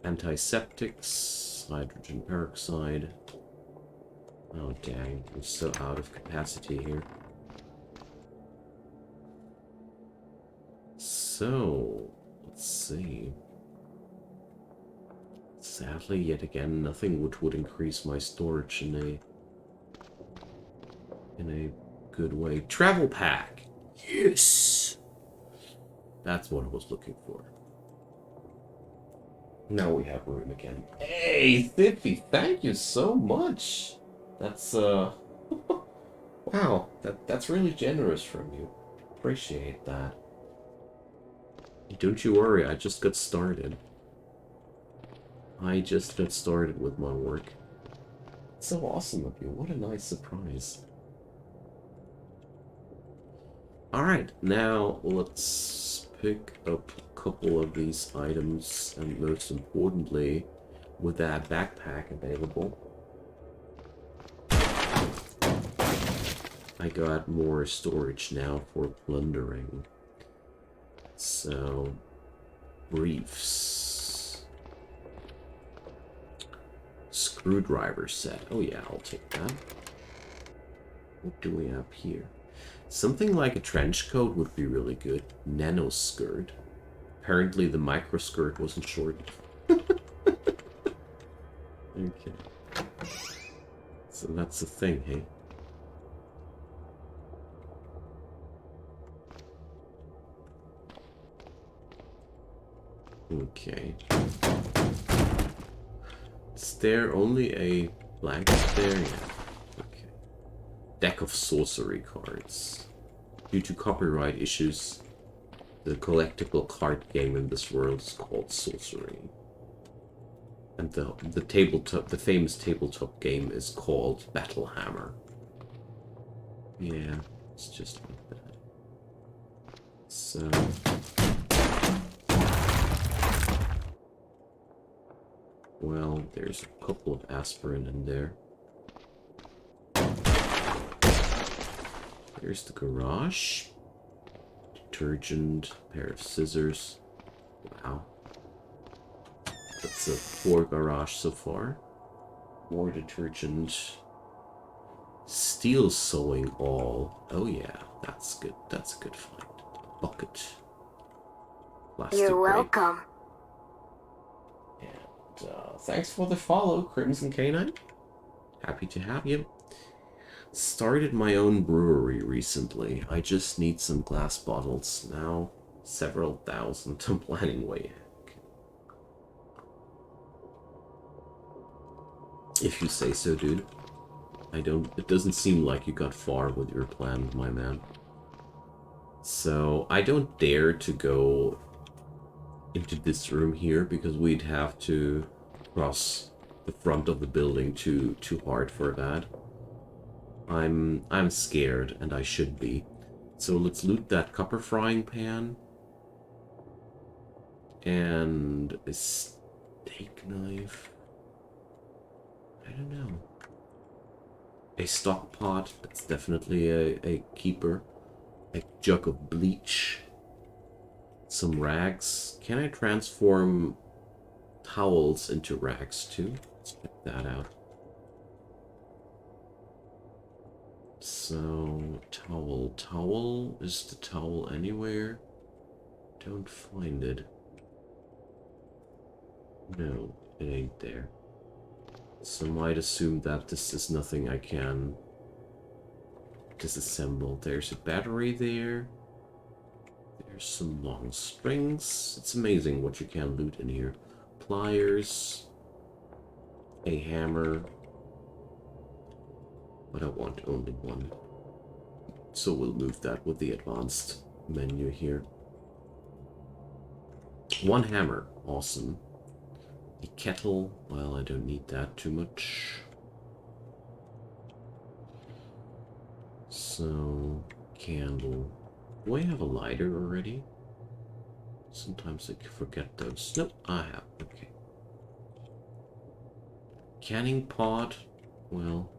Antiseptics, hydrogen peroxide. Oh dang, I'm so out of capacity here. So, let's see. Sadly, yet again, nothing which would increase my storage in a good way. Travel pack! Yes! That's what I was looking for. Now we have room again. Hey, Thippy, thank you so much! That's, wow, that's really generous from you. Appreciate that. Don't you worry, I just got started. I just got started with my work. It's so awesome of you. What a nice surprise. Alright, now let's pick up a couple of these items, and most importantly, with that backpack available, I got more storage now for plundering. So, briefs. Screwdriver set. Oh yeah, I'll take that. What do we have here? Something like a trench coat would be really good. Nano skirt. Apparently the micro skirt wasn't short. Okay. So that's the thing, hey? Okay. Is there only a blanket there? Yeah. Okay. Deck of sorcery cards. Due to copyright issues, the collectible card game in this world is called Sorcery. And the famous tabletop game is called Battlehammer. Yeah, it's just like that. So... well, there's a couple of aspirin in there. There's the garage. Detergent, pair of scissors. Wow. That's a 4 garage so far. More detergent. Steel sewing all. Oh yeah, that's good. That's a good find. Bucket. Plastic You're grade. welcome. And thanks for the follow, Crimson Canine. Happy to have you. Started my own brewery recently. I just need some glass bottles now. Several thousand. I'm planning way ahead. If you say so, dude. It doesn't seem like you got far with your plan, my man. So, I don't dare to go into this room here because we'd have to cross the front of the building too hard for that. I'm scared, and I should be. So let's loot that copper frying pan. And a steak knife. I don't know. A stock pot, that's definitely a keeper. A jug of bleach. Some rags. Can I transform towels into rags too? Let's check that out. So, towel. Towel? Is the towel anywhere? Don't find it. No, it ain't there. So might assume that this is nothing I can disassemble. There's a battery there. There's some long strings. It's amazing what you can loot in here. Pliers. A hammer. But I want only one. So we'll move that with the advanced menu here. One hammer. Awesome. A kettle. Well, I don't need that too much. So, candle. Do I have a lighter already? Sometimes I forget those. Nope, I have. Okay. Canning pot. Well,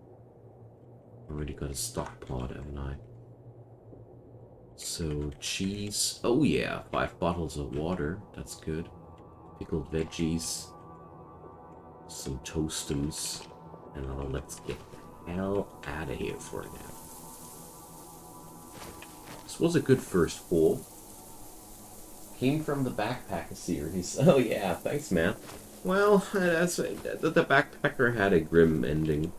already got a stock pot, haven't I? So, cheese. Oh yeah, 5 bottles of water. That's good. Pickled veggies. Some toastums. And now let's get the hell out of here for now. This was a good first haul. Came from the Backpacker series. Oh yeah, thanks, man. Well, the Backpacker had a grim ending.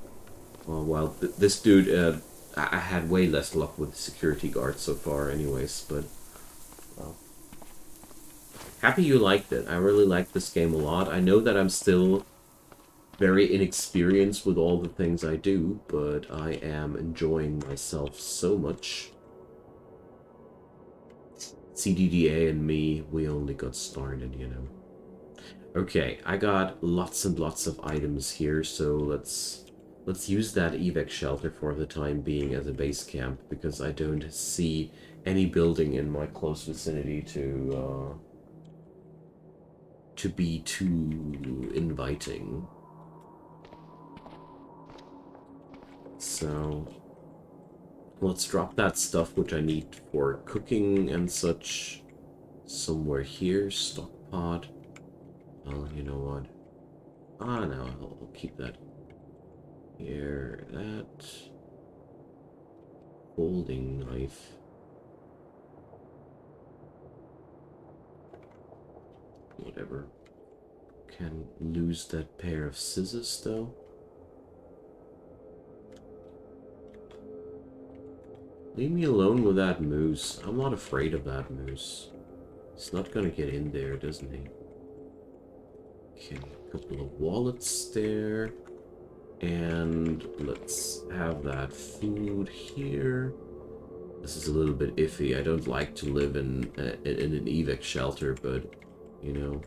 Well, this dude, I had way less luck with security guards so far, anyways. But well, happy you liked it. I really like this game a lot. I know that I'm still very inexperienced with all the things I do, but I am enjoying myself so much. CDDA and me, we only got started, you know. Okay, I got lots and lots of items here, so let's use that evac shelter for the time being as a base camp, because I don't see any building in my close vicinity to be too inviting. So let's drop that stuff which I need for cooking and such somewhere here. Stock pot. Oh, you know what? Ah, no, I'll keep that here. That folding knife. Whatever. Can lose that pair of scissors though. Leave me alone with that moose. I'm not afraid of that moose. He's not gonna get in there, doesn't he? Okay, a couple of wallets there. And let's have that food here. This is a little bit iffy. I don't like to live in an evac shelter, but, you know,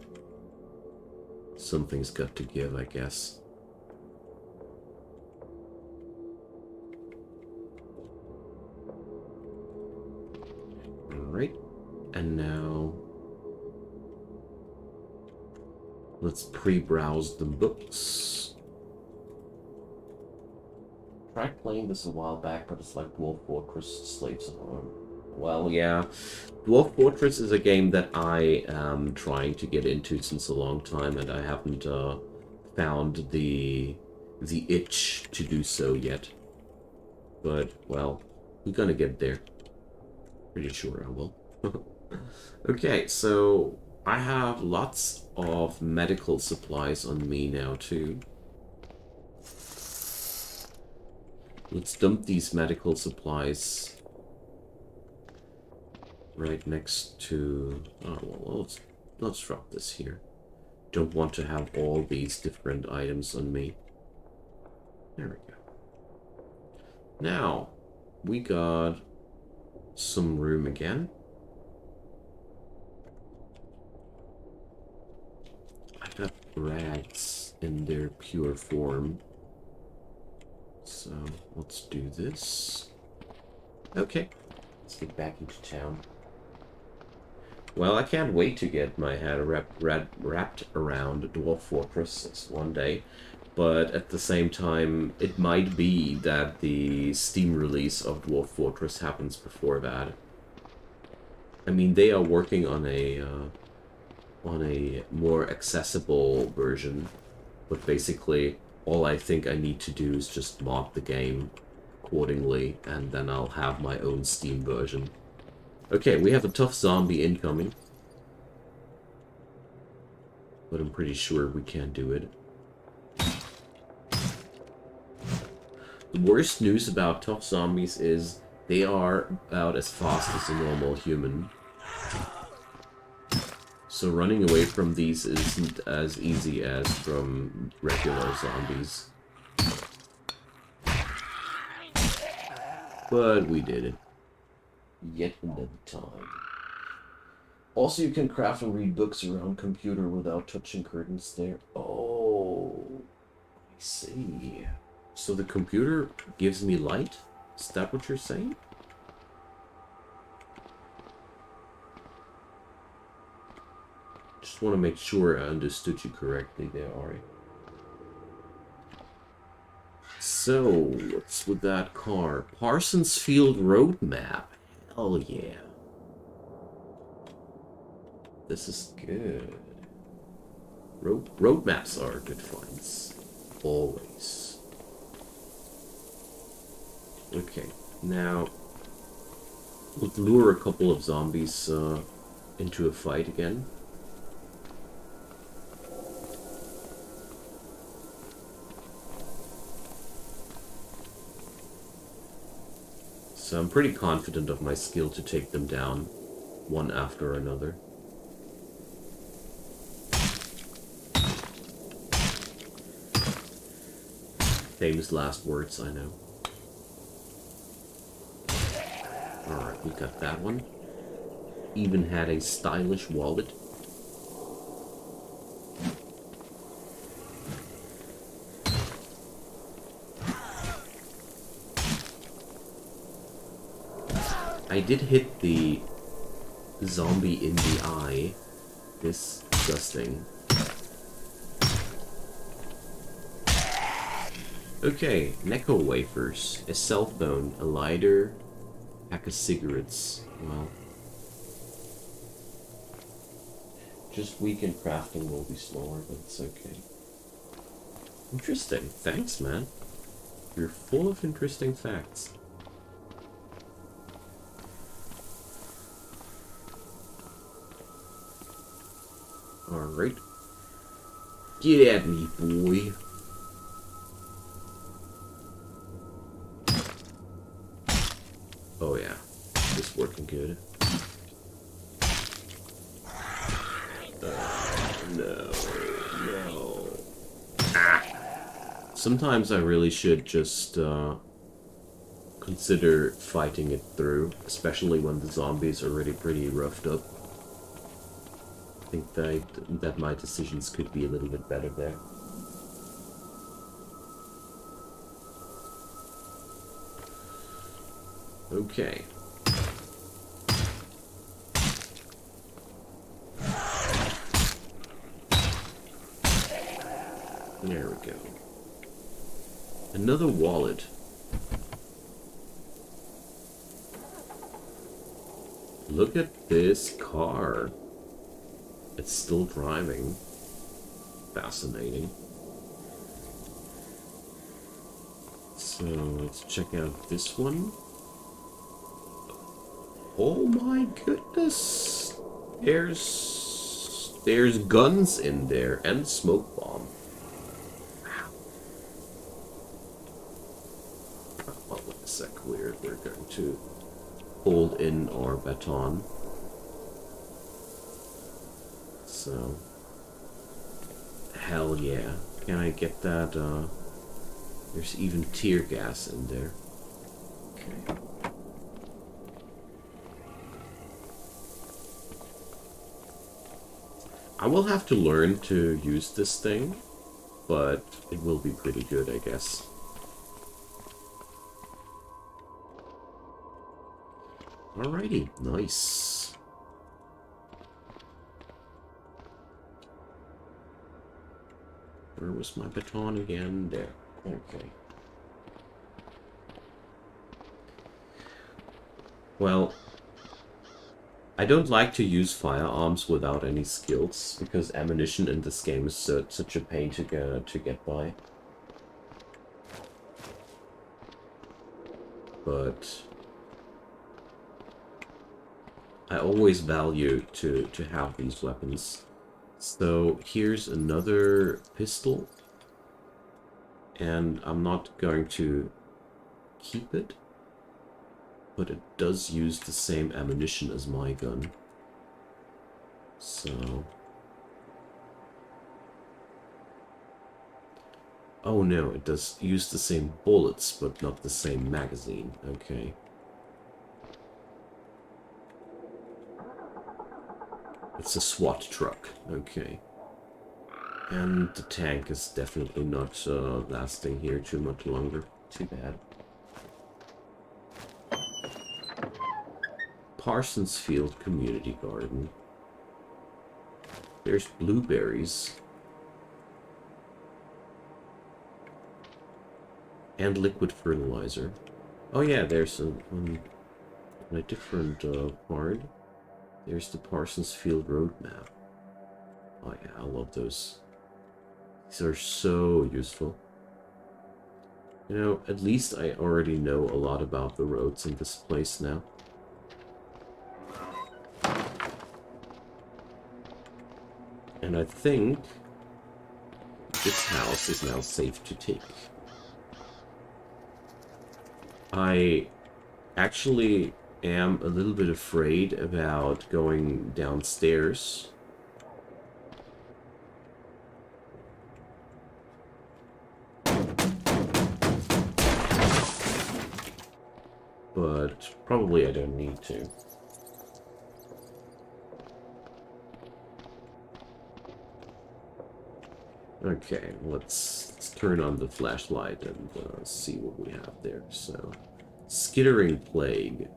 something's got to give, I guess. Alright, and now let's pre-browse the books. Tried playing this a while back, but it's like Dwarf Fortress, Slaves of Rome. Well, yeah. Dwarf Fortress is a game that I am trying to get into since a long time, and I haven't found the itch to do so yet. But, well, we're gonna get there. Pretty sure I will. Okay, so I have lots of medical supplies on me now, too. Let's dump these medical supplies right next to... Oh, well, let's drop this here. Don't want to have all these different items on me. There we go. Now, we got some room again. I got rags in their pure form. So, let's do this. Okay, let's get back into town. Well, I can't wait to get my head wrapped around Dwarf Fortress one day. But at the same time, it might be that the Steam release of Dwarf Fortress happens before that. I mean, they are working on a more accessible version, but basically, all I think I need to do is just mod the game accordingly, and then I'll have my own Steam version. Okay, we have a tough zombie incoming, but I'm pretty sure we can do it. The worst news about tough zombies is they are about as fast as a normal human. So running away from these isn't as easy as from regular zombies. But we did it. Yet another time. Also, you can craft and read books around computer without touching curtains there. Oh, I see. So the computer gives me light? Is that what you're saying? Just want to make sure I understood you correctly there, Ari. So, what's with that car? Parsons Field Road Map. Hell yeah. This is good. Road maps are good finds. Always. Okay, now we'll lure a couple of zombies into a fight again. So I'm pretty confident of my skill to take them down, one after another. Famous last words, I know. Alright, we got that one. Even had a stylish wallet. I did hit the zombie in the eye. Disgusting. Okay, Necco wafers, a cell phone, a lighter, pack of cigarettes. Well, just weekend crafting will be slower, but it's okay. Interesting. Thanks, man. You're full of interesting facts. Alright. Get at me, boy. Oh yeah, this working good. No. Ah! Sometimes I really should just consider fighting it through, especially when the zombies are already pretty roughed up. I think that my decisions could be a little bit better there. Okay. There we go. Another wallet. Look at this car. It's still driving. Fascinating. So let's check out this one. Oh my goodness! There's guns in there and smoke bomb. Wow. Oh, wait a sec. We're going to hold in our baton. So, hell yeah! Can I get that? There's even tear gas in there. Okay. I will have to learn to use this thing, but it will be pretty good, I guess. Alrighty, nice. Where was my baton again? There. Okay. Well, I don't like to use firearms without any skills, because ammunition in this game is such a pain to get by. But I always value to have these weapons. So here's another pistol, and I'm not going to keep it, but it does use the same ammunition as my gun. So... oh no, it does use the same bullets, but not the same magazine. Okay. It's a SWAT truck. Okay. And the tank is definitely not lasting here too much longer. Too bad. Parsons Field Community Garden. There's blueberries. And liquid fertilizer. Oh yeah, there's a different part. There's the Parsons Field roadmap. Oh yeah, I love those. These are so useful. You know, at least I already know a lot about the roads in this place now. And I think this house is now safe to take. I actually am a little bit afraid about going downstairs. But probably I don't need to. Okay, let's turn on the flashlight and see what we have there. So, skittering plague.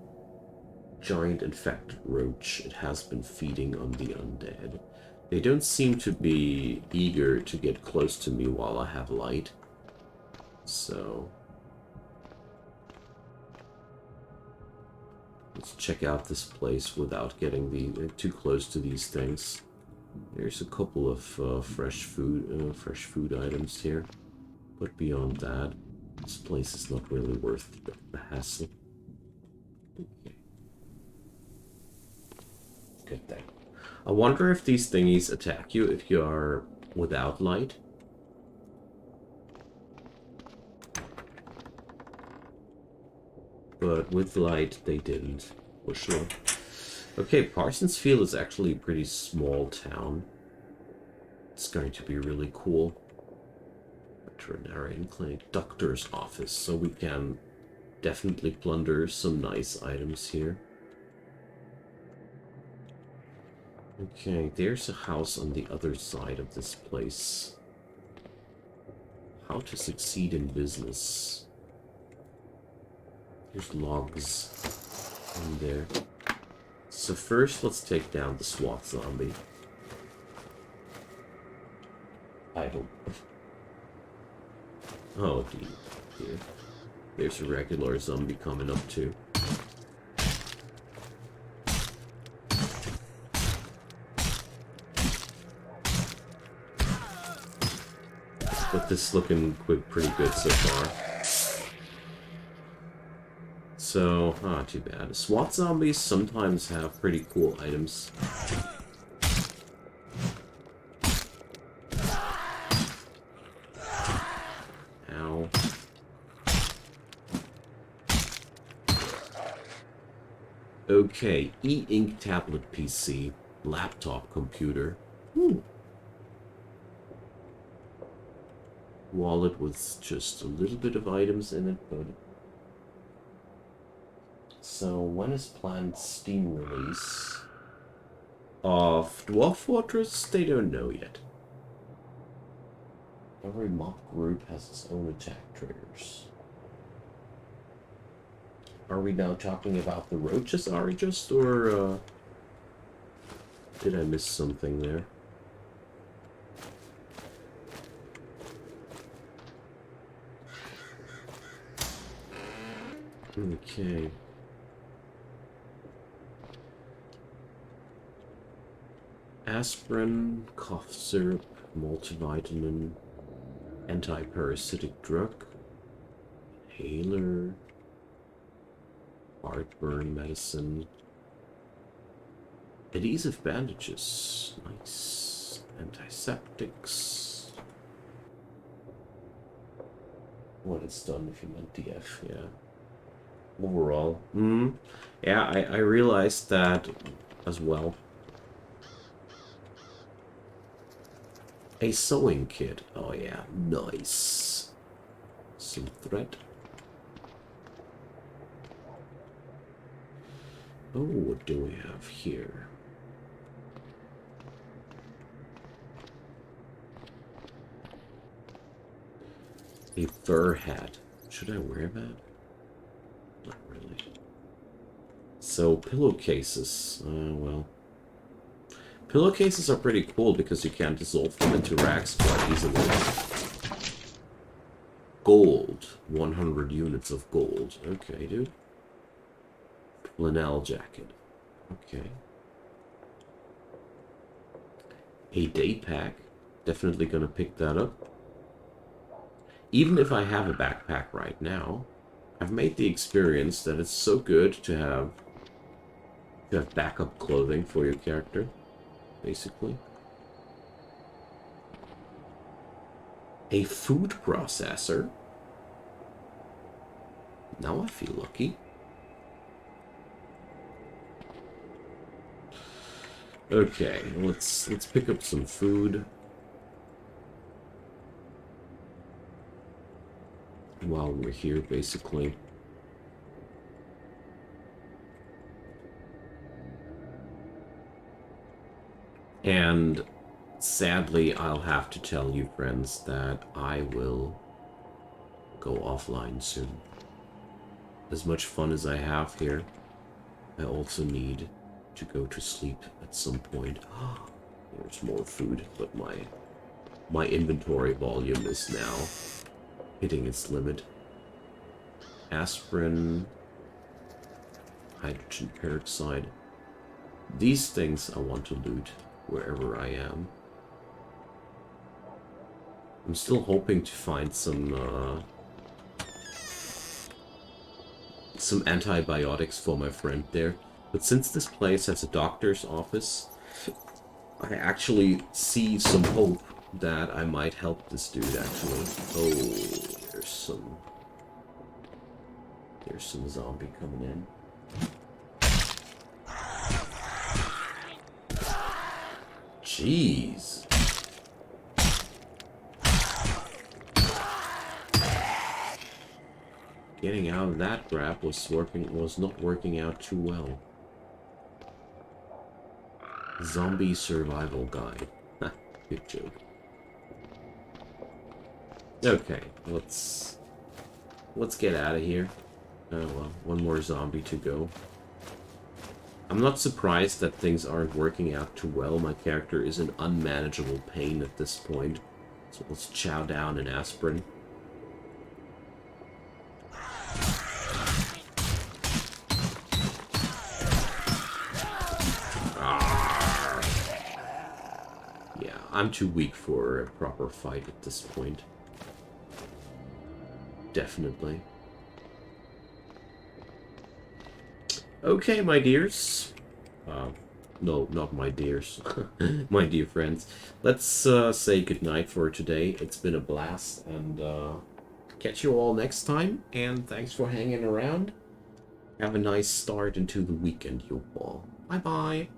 Giant infected roach. It has been feeding on the undead. They don't seem to be eager to get close to me while I have light. So, let's check out this place without getting too close to these things. There's a couple of fresh food items here, but beyond that, this place is not really worth the hassle. Okay. Good thing. I wonder if these thingies attack you if you are without light. But with light, they didn't, for sure. Okay, Parsons Field is actually a pretty small town. It's going to be really cool. Veterinarian clinic, doctor's office, so we can definitely plunder some nice items here. Okay, there's a house on the other side of this place. How to succeed in business. There's logs in there. So first, let's take down the SWAT zombie. I hope. Oh, dear. There's a regular zombie coming up too. But this is looking pretty good so far. So, too bad. SWAT zombies sometimes have pretty cool items. Ow. Okay, e-ink tablet PC, laptop computer. Ooh. Wallet with just a little bit of items in it, but... So, when is planned Steam release of Dwarf Fortress? They don't know yet. Every mob group has its own attack triggers. Are we now talking about the roaches, just, or did I miss something there? Okay. Aspirin, cough syrup, multivitamin, anti-parasitic drug, inhaler, heartburn medicine, adhesive bandages, nice, antiseptics. When it's done, if you meant DF, yeah. Overall, yeah, I realized that as well. A sewing kit, oh yeah, nice. Some thread. Oh, what do we have here? A fur hat. Should I wear that? Not really. So, pillowcases. Well. Pillowcases are pretty cool because you can dissolve them into racks quite easily. Gold. 100 units of gold. Okay, dude. Flannel jacket. Okay. A day pack. Definitely gonna pick that up. Even if I have a backpack right now, I've made the experience that it's so good to have backup clothing for your character, basically. A food processor. Now I feel lucky. Okay, let's pick up some food. While we're here, basically. And sadly, I'll have to tell you, friends, that I will go offline soon. As much fun as I have here, I also need to go to sleep at some point. There's more food, but my inventory volume is now hitting its limit. Aspirin, hydrogen peroxide. These things I want to loot wherever I am. I'm still hoping to find some antibiotics for my friend there. But since this place has a doctor's office, I actually see some hope that I might help this dude, actually. Oh, there's some zombie coming in. Jeez. Getting out of that grab was not working out too well. Zombie survival guide. Good joke. Okay, let's get out of here. Oh well, one more zombie to go. I'm not surprised that things aren't working out too well. My character is in unmanageable pain at this point. So let's chow down an aspirin. Yeah, I'm too weak for a proper fight at this point. Definitely. Okay, my dears. Uh, no, not my dears. My dear friends. Let's say goodnight for today. It's been a blast, and catch you all next time. And thanks for hanging around. Have a nice start into the weekend, you all. Bye-bye.